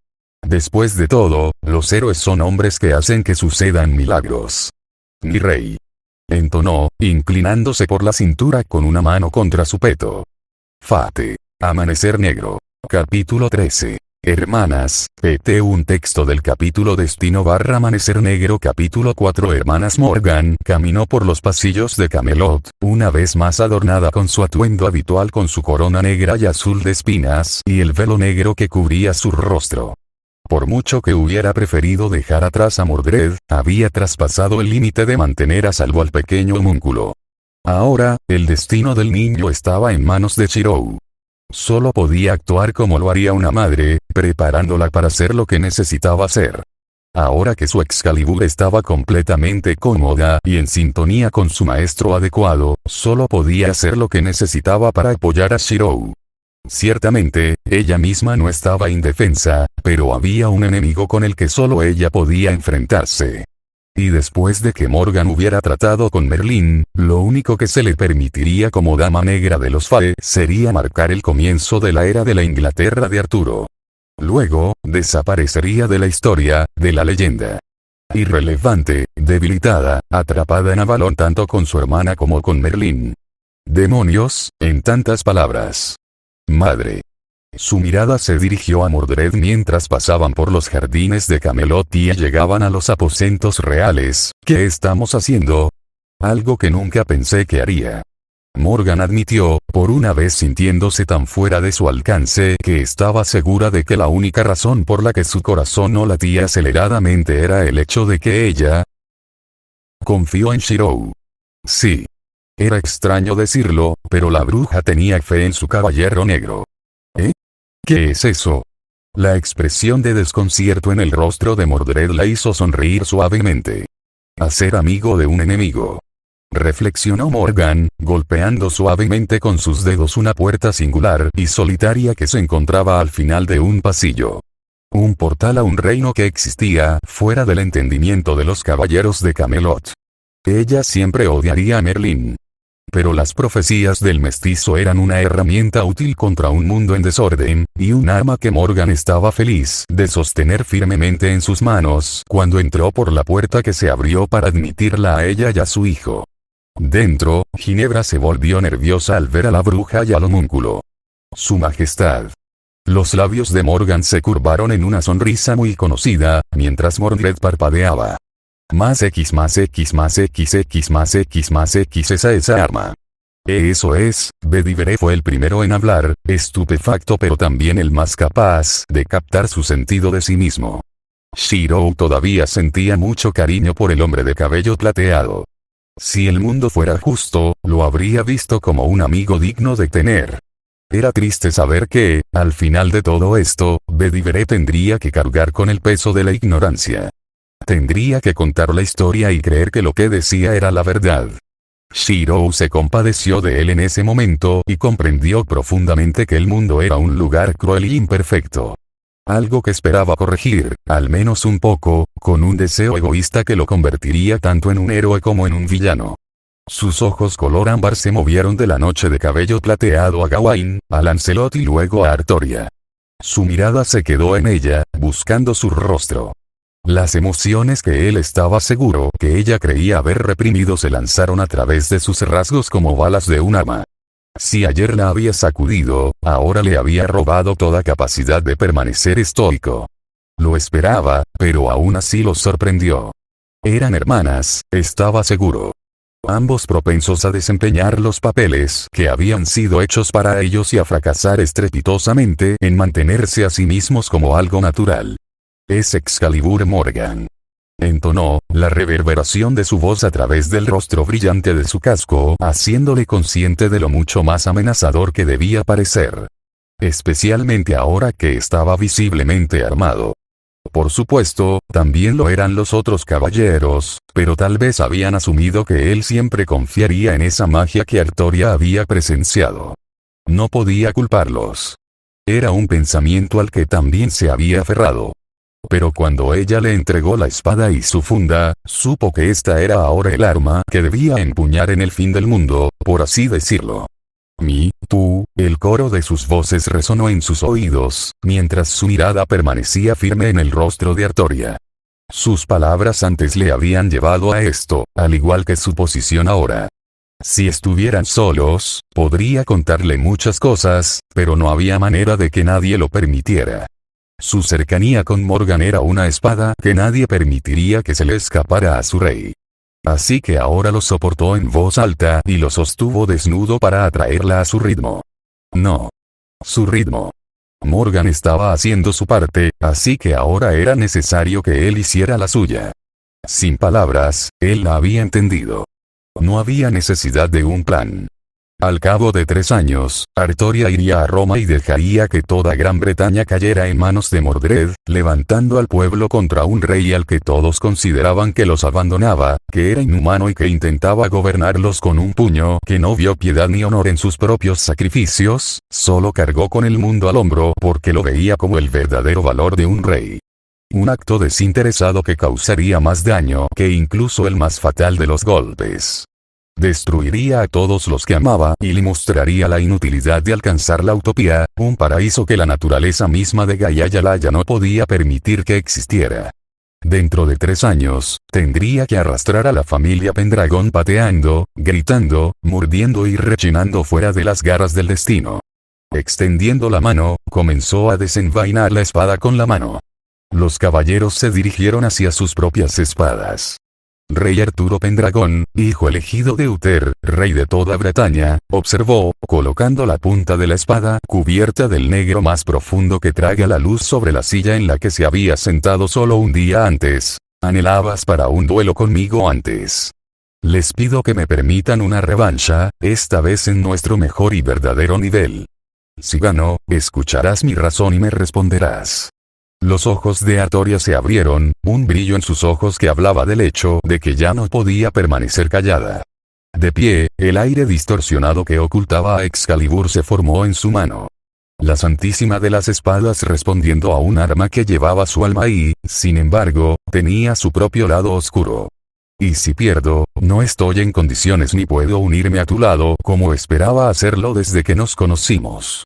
Después de todo, los héroes son hombres que hacen que sucedan milagros. Mi rey. Entonó, inclinándose por la cintura con una mano contra su peto. Fate. Amanecer negro. Capítulo 13. Hermanas, pt. Un texto del capítulo Destino/Amanecer Negro. Capítulo 4. Hermanas Morgan caminó por los pasillos de Camelot, una vez más adornada con su atuendo habitual con su corona negra y azul de espinas y el velo negro que cubría su rostro. Por mucho que hubiera preferido dejar atrás a Mordred, había traspasado el límite de mantener a salvo al pequeño homúnculo. Ahora, el destino del niño estaba en manos de Shirou. Solo podía actuar como lo haría una madre, preparándola para hacer lo que necesitaba hacer. Ahora que su Excalibur estaba completamente cómoda y en sintonía con su maestro adecuado, solo podía hacer lo que necesitaba para apoyar a Shirou. Ciertamente, ella misma no estaba indefensa, pero había un enemigo con el que solo ella podía enfrentarse. Y después de que Morgan hubiera tratado con Merlín, lo único que se le permitiría como Dama Negra de los Fae sería marcar el comienzo de la era de la Inglaterra de Arturo. Luego, desaparecería de la historia, de la leyenda. Irrelevante, debilitada, atrapada en Avalon tanto con su hermana como con Merlín. Demonios, en tantas palabras. Madre. Su mirada se dirigió a Mordred mientras pasaban por los jardines de Camelot y llegaban a los aposentos reales. ¿Qué estamos haciendo? Algo que nunca pensé que haría. Morgan admitió, por una vez sintiéndose tan fuera de su alcance que estaba segura de que la única razón por la que su corazón no latía aceleradamente era el hecho de que ella confió en Shirou. Sí. Era extraño decirlo, pero la bruja tenía fe en su caballero negro. ¿Qué es eso? La expresión de desconcierto en el rostro de Mordred la hizo sonreír suavemente. Hacer amigo de un enemigo. Reflexionó Morgan, golpeando suavemente con sus dedos una puerta singular y solitaria que se encontraba al final de un pasillo. Un portal a un reino que existía fuera del entendimiento de los caballeros de Camelot. Ella siempre odiaría a Merlín. Pero las profecías del mestizo eran una herramienta útil contra un mundo en desorden, y un arma que Morgan estaba feliz de sostener firmemente en sus manos cuando entró por la puerta que se abrió para admitirla a ella y a su hijo. Dentro, Ginebra se volvió nerviosa al ver a la bruja y al homúnculo. Su majestad. Los labios de Morgan se curvaron en una sonrisa muy conocida, mientras Mordred parpadeaba. Más X más X más X X más X más X esa arma. Eso es, Bedivere fue el primero en hablar, estupefacto pero también el más capaz de captar su sentido de sí mismo. Shirou todavía sentía mucho cariño por el hombre de cabello plateado. Si el mundo fuera justo, lo habría visto como un amigo digno de tener. Era triste saber que, al final de todo esto, Bedivere tendría que cargar con el peso de la ignorancia. Tendría que contar la historia y creer que lo que decía era la verdad. Shirou se compadeció de él en ese momento y comprendió profundamente que el mundo era un lugar cruel y imperfecto. Algo que esperaba corregir, al menos un poco, con un deseo egoísta que lo convertiría tanto en un héroe como en un villano. Sus ojos color ámbar se movieron de la noche de cabello plateado a Gawain, a Lancelot y luego a Artoria. Su mirada se quedó en ella, buscando su rostro. Las emociones que él estaba seguro que ella creía haber reprimido se lanzaron a través de sus rasgos como balas de un arma. Si ayer la había sacudido, ahora le había robado toda capacidad de permanecer estoico. Lo esperaba, pero aún así lo sorprendió. Eran hermanas, estaba seguro. Ambos propensos a desempeñar los papeles que habían sido hechos para ellos y a fracasar estrepitosamente en mantenerse a sí mismos como algo natural. Es Excalibur Morgan. Entonó, la reverberación de su voz a través del rostro brillante de su casco, haciéndole consciente de lo mucho más amenazador que debía parecer. Especialmente ahora que estaba visiblemente armado. Por supuesto, también lo eran los otros caballeros, pero tal vez habían asumido que él siempre confiaría en esa magia que Artoria había presenciado. No podía culparlos. Era un pensamiento al que también se había aferrado. Pero cuando ella le entregó la espada y su funda, supo que esta era ahora el arma que debía empuñar en el fin del mundo, por así decirlo. Tú, el coro de sus voces resonó en sus oídos, mientras su mirada permanecía firme en el rostro de Artoria. Sus palabras antes le habían llevado a esto, al igual que su posición ahora. Si estuvieran solos, podría contarle muchas cosas, pero no había manera de que nadie lo permitiera. Su cercanía con Morgan era una espada que nadie permitiría que se le escapara a su rey. Así que ahora lo soportó en voz alta y lo sostuvo desnudo para atraerla a su ritmo. No. Su ritmo. Morgan estaba haciendo su parte, así que ahora era necesario que él hiciera la suya. Sin palabras, él la había entendido. No había necesidad de un plan. Al cabo de 3 años, Artoria iría a Roma y dejaría que toda Gran Bretaña cayera en manos de Mordred, levantando al pueblo contra un rey al que todos consideraban que los abandonaba, que era inhumano y que intentaba gobernarlos con un puño que no vio piedad ni honor en sus propios sacrificios, solo cargó con el mundo al hombro porque lo veía como el verdadero valor de un rey. Un acto desinteresado que causaría más daño que incluso el más fatal de los golpes. Destruiría a todos los que amaba y le mostraría la inutilidad de alcanzar la utopía, un paraíso que la naturaleza misma de Gaia Yalaya no podía permitir que existiera. Dentro de 3 años, tendría que arrastrar a la familia Pendragon pateando, gritando, mordiendo y rechinando fuera de las garras del destino. Extendiendo la mano, comenzó a desenvainar la espada con la mano. Los caballeros se dirigieron hacia sus propias espadas. Rey Arturo Pendragon, hijo elegido de Uther, rey de toda Bretaña, observó, colocando la punta de la espada cubierta del negro más profundo que traga la luz sobre la silla en la que se había sentado solo un día antes. Anhelabas para un duelo conmigo antes. Les pido que me permitan una revancha, esta vez en nuestro mejor y verdadero nivel. Si gano, escucharás mi razón y me responderás. Los ojos de Artoria se abrieron, un brillo en sus ojos que hablaba del hecho de que ya no podía permanecer callada. De pie, el aire distorsionado que ocultaba a Excalibur se formó en su mano. La santísima de las espadas respondiendo a un arma que llevaba su alma y, sin embargo, tenía su propio lado oscuro. Y si pierdo, no estoy en condiciones ni puedo unirme a tu lado como esperaba hacerlo desde que nos conocimos.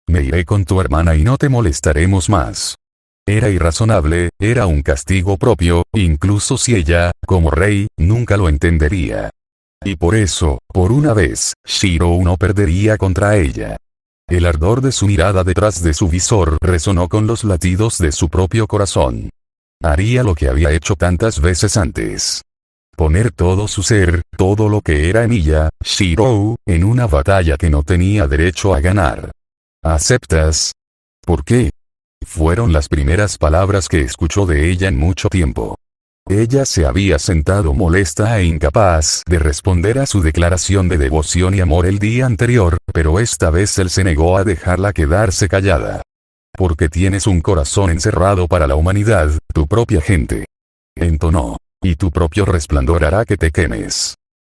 Me iré con tu hermana y no te molestaremos más. Era irrazonable, era un castigo propio, incluso si ella, como rey, nunca lo entendería. Y por eso, por una vez, Shirou no perdería contra ella. El ardor de su mirada detrás de su visor resonó con los latidos de su propio corazón. Haría lo que había hecho tantas veces antes. Poner todo su ser, todo lo que era en ella, Shirou, en una batalla que no tenía derecho a ganar. ¿Aceptas? ¿Por qué? Fueron las primeras palabras que escuchó de ella en mucho tiempo. Ella se había sentado molesta e incapaz de responder a su declaración de devoción y amor el día anterior, pero esta vez él se negó a dejarla quedarse callada. Porque tienes un corazón encerrado para la humanidad, tu propia gente. Entonó. Y tu propio resplandor hará que te quemes.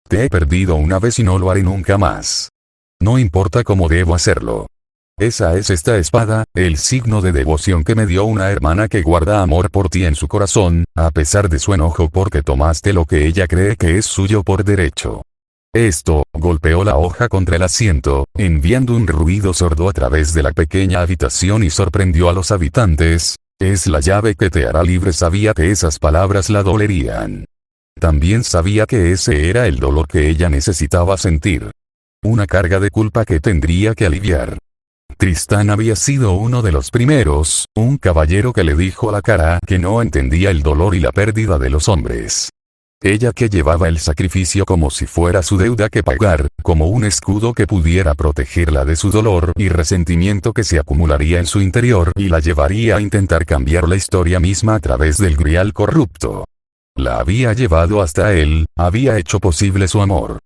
Te he perdido una vez y no lo haré nunca más. No importa cómo debo hacerlo. Esa es esta espada, el signo de devoción que me dio una hermana que guarda amor por ti en su corazón, a pesar de su enojo porque tomaste lo que ella cree que es suyo por derecho. Esto, golpeó la hoja contra el asiento, enviando un ruido sordo a través de la pequeña habitación y sorprendió a los habitantes. Es la llave que te hará libre. Sabía que esas palabras la dolerían. También sabía que ese era el dolor que ella necesitaba sentir. Una carga de culpa que tendría que aliviar. Tristán había sido uno de los primeros, un caballero que le dijo a la cara que no entendía el dolor y la pérdida de los hombres. Ella que llevaba el sacrificio como si fuera su deuda que pagar, como un escudo que pudiera protegerla de su dolor y resentimiento que se acumularía en su interior y la llevaría a intentar cambiar la historia misma a través del grial corrupto. La había llevado hasta él, había hecho posible su amor.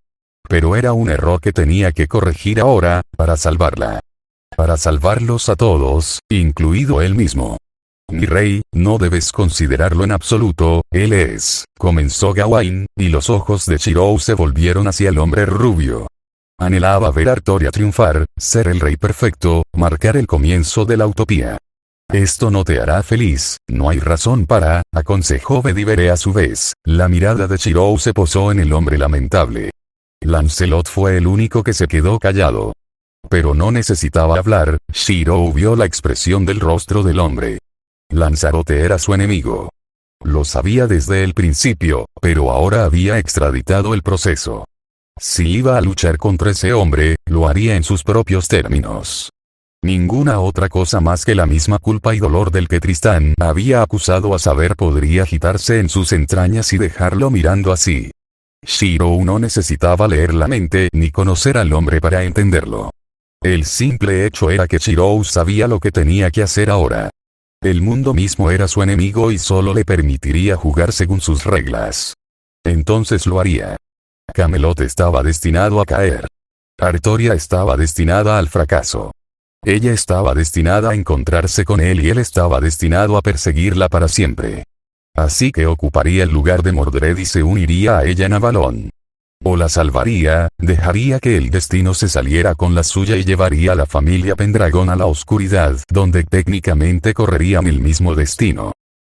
Pero era un error que tenía que corregir ahora, para salvarla. Para salvarlos a todos, incluido él mismo. Mi rey, no debes considerarlo en absoluto, él es, comenzó Gawain, y los ojos de Shirou se volvieron hacia el hombre rubio. Anhelaba ver a Artoria triunfar, ser el rey perfecto, marcar el comienzo de la utopía. Esto no te hará feliz, no hay razón para, aconsejó Bedivere a su vez. La mirada de Shirou se posó en el hombre lamentable. Lancelot fue el único que se quedó callado. Pero no necesitaba hablar, Shirou vio la expresión del rostro del hombre. Lanzarote era su enemigo. Lo sabía desde el principio, pero ahora había extraditado el proceso. Si iba a luchar contra ese hombre, lo haría en sus propios términos. Ninguna otra cosa más que la misma culpa y dolor del que Tristán había acusado a saber podría agitarse en sus entrañas y dejarlo mirando así. Shirou no necesitaba leer la mente ni conocer al hombre para entenderlo. El simple hecho era que Shirou sabía lo que tenía que hacer ahora. El mundo mismo era su enemigo y solo le permitiría jugar según sus reglas. Entonces lo haría. Camelot estaba destinado a caer. Artoria estaba destinada al fracaso. Ella estaba destinada a encontrarse con él y él estaba destinado a perseguirla para siempre. Así que ocuparía el lugar de Mordred y se uniría a ella en Avalon. O la salvaría, dejaría que el destino se saliera con la suya y llevaría a la familia Pendragon a la oscuridad, donde técnicamente correrían el mismo destino.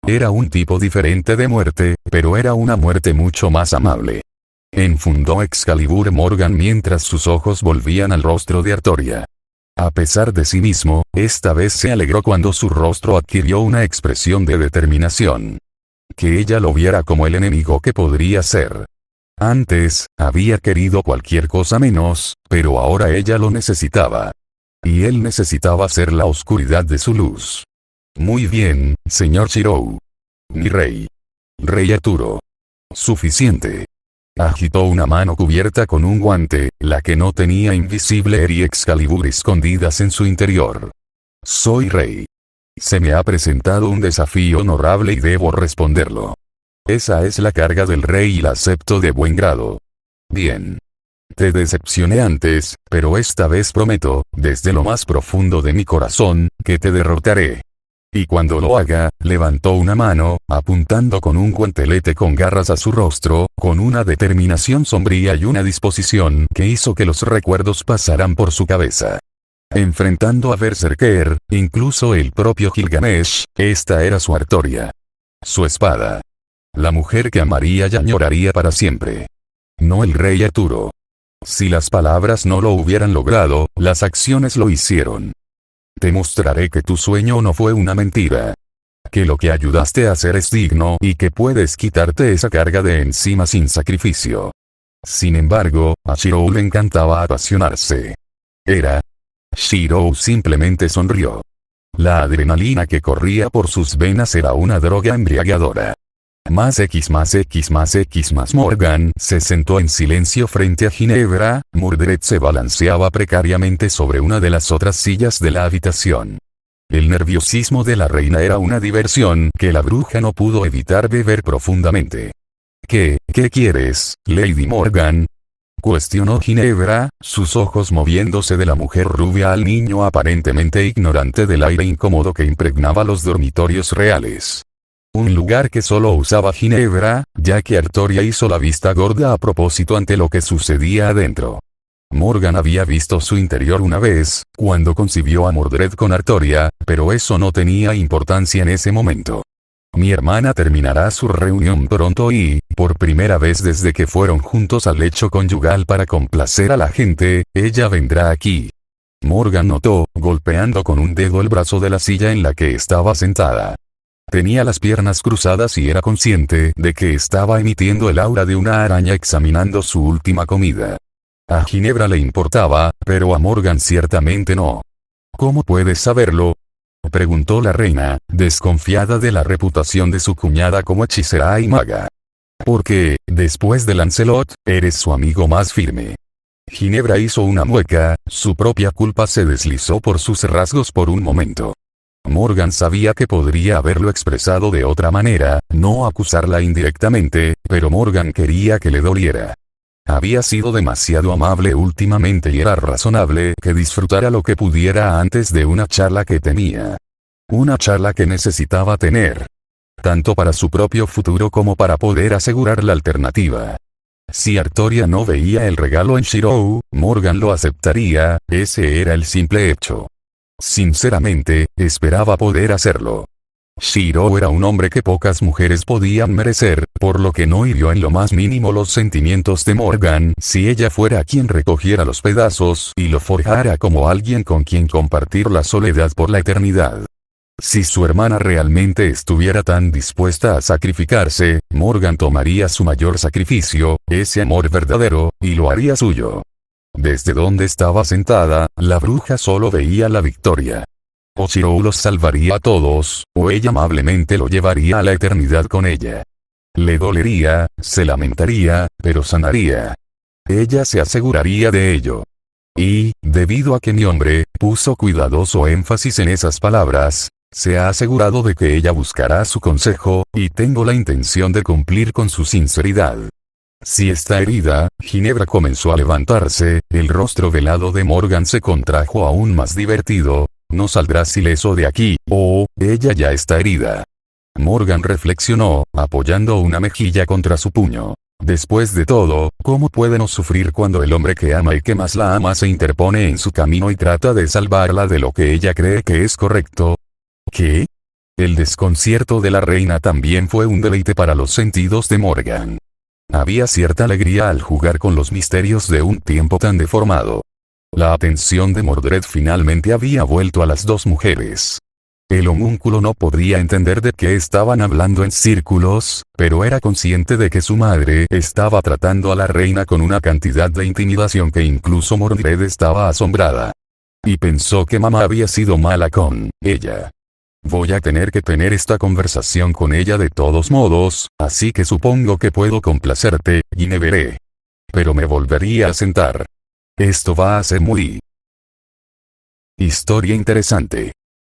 Era un tipo diferente de muerte, pero era una muerte mucho más amable. Enfundó Excalibur Morgan mientras sus ojos volvían al rostro de Artoria. A pesar de sí mismo, esta vez se alegró cuando su rostro adquirió una expresión de determinación. Que ella lo viera como el enemigo que podría ser. Antes, había querido cualquier cosa menos, pero ahora ella lo necesitaba. Y él necesitaba ser la oscuridad de su luz. Muy bien, señor Shirou. Mi rey. Rey Arturo. Suficiente. Agitó una mano cubierta con un guante, la que no tenía Invisible y Excalibur escondidas en su interior. Soy rey. Se me ha presentado un desafío honorable y debo responderlo. Esa es la carga del rey y la acepto de buen grado. Bien. Te decepcioné antes, pero esta vez prometo, desde lo más profundo de mi corazón, que te derrotaré. Y cuando lo haga, levantó una mano, apuntando con un guantelete con garras a su rostro, con una determinación sombría y una disposición que hizo que los recuerdos pasaran por su cabeza. Enfrentando a Berserker, incluso el propio Gilgamesh, esta era su Artoria. Su espada. La mujer que amaría y añoraría para siempre. No el rey Arturo. Si las palabras no lo hubieran logrado, las acciones lo hicieron. Te mostraré que tu sueño no fue una mentira. Que lo que ayudaste a hacer es digno y que puedes quitarte esa carga de encima sin sacrificio. Sin embargo, a Shirou le encantaba apasionarse. Shirou simplemente sonrió. La adrenalina que corría por sus venas era una droga embriagadora. Más X más X más X más Morgan se sentó en silencio frente a Ginebra. Mordred se balanceaba precariamente sobre una de las otras sillas de la habitación. El nerviosismo de la reina era una diversión que la bruja no pudo evitar beber profundamente. ¿Qué quieres, Lady Morgan? Cuestionó Ginebra, sus ojos moviéndose de la mujer rubia al niño aparentemente ignorante del aire incómodo que impregnaba los dormitorios reales. Un lugar que solo usaba Ginebra, ya que Artoria hizo la vista gorda a propósito ante lo que sucedía adentro. Morgan había visto su interior una vez, cuando concibió a Mordred con Artoria, pero eso no tenía importancia en ese momento. Mi hermana terminará su reunión pronto y, por primera vez desde que fueron juntos al lecho conyugal para complacer a la gente, ella vendrá aquí. Morgan notó, golpeando con un dedo el brazo de la silla en la que estaba sentada. Tenía las piernas cruzadas y era consciente de que estaba emitiendo el aura de una araña examinando su última comida. A Ginebra le importaba, pero a Morgan ciertamente no. ¿Cómo puedes saberlo?, preguntó la reina, desconfiada de la reputación de su cuñada como hechicera y maga. Porque, después de Lancelot, eres su amigo más firme. Ginebra hizo una mueca, su propia culpa se deslizó por sus rasgos por un momento. Morgan sabía que podría haberlo expresado de otra manera, no acusarla indirectamente, pero Morgan quería que le doliera. Había sido demasiado amable últimamente y era razonable que disfrutara lo que pudiera antes de una charla que temía. Una charla que necesitaba tener. Tanto para su propio futuro como para poder asegurar la alternativa. Si Artoria no veía el regalo en Shirou, Morgan lo aceptaría, ese era el simple hecho. Sinceramente, esperaba poder hacerlo. Shirou era un hombre que pocas mujeres podían merecer, por lo que no hirió en lo más mínimo los sentimientos de Morgan si ella fuera quien recogiera los pedazos y lo forjara como alguien con quien compartir la soledad por la eternidad. Si su hermana realmente estuviera tan dispuesta a sacrificarse, Morgan tomaría su mayor sacrificio, ese amor verdadero, y lo haría suyo. Desde donde estaba sentada, la bruja solo veía la victoria. O Shirou los salvaría a todos, o ella amablemente lo llevaría a la eternidad con ella. Le dolería, se lamentaría, pero sanaría. Ella se aseguraría de ello. Y, debido a que mi hombre puso cuidadoso énfasis en esas palabras, se ha asegurado de que ella buscará su consejo, y tengo la intención de cumplir con su sinceridad. Si está herida, Ginebra comenzó a levantarse, el rostro velado de Morgan se contrajo aún más divertido. No saldrás ileso de aquí, ella ya está herida. Morgan reflexionó, apoyando una mejilla contra su puño. Después de todo, ¿cómo puede no sufrir cuando el hombre que ama y que más la ama se interpone en su camino y trata de salvarla de lo que ella cree que es correcto? ¿Qué? El desconcierto de la reina también fue un deleite para los sentidos de Morgan. Había cierta alegría al jugar con los misterios de un tiempo tan deformado. La atención de Mordred finalmente había vuelto a las dos mujeres. El homúnculo no podría entender de qué estaban hablando en círculos, pero era consciente de que su madre estaba tratando a la reina con una cantidad de intimidación que incluso Mordred estaba asombrada. Y pensó que mamá había sido mala con ella. Voy a tener que tener esta conversación con ella de todos modos, así que supongo que puedo complacerte, Guinevere. Pero me volvería a sentar. Esto va a ser muy... historia interesante.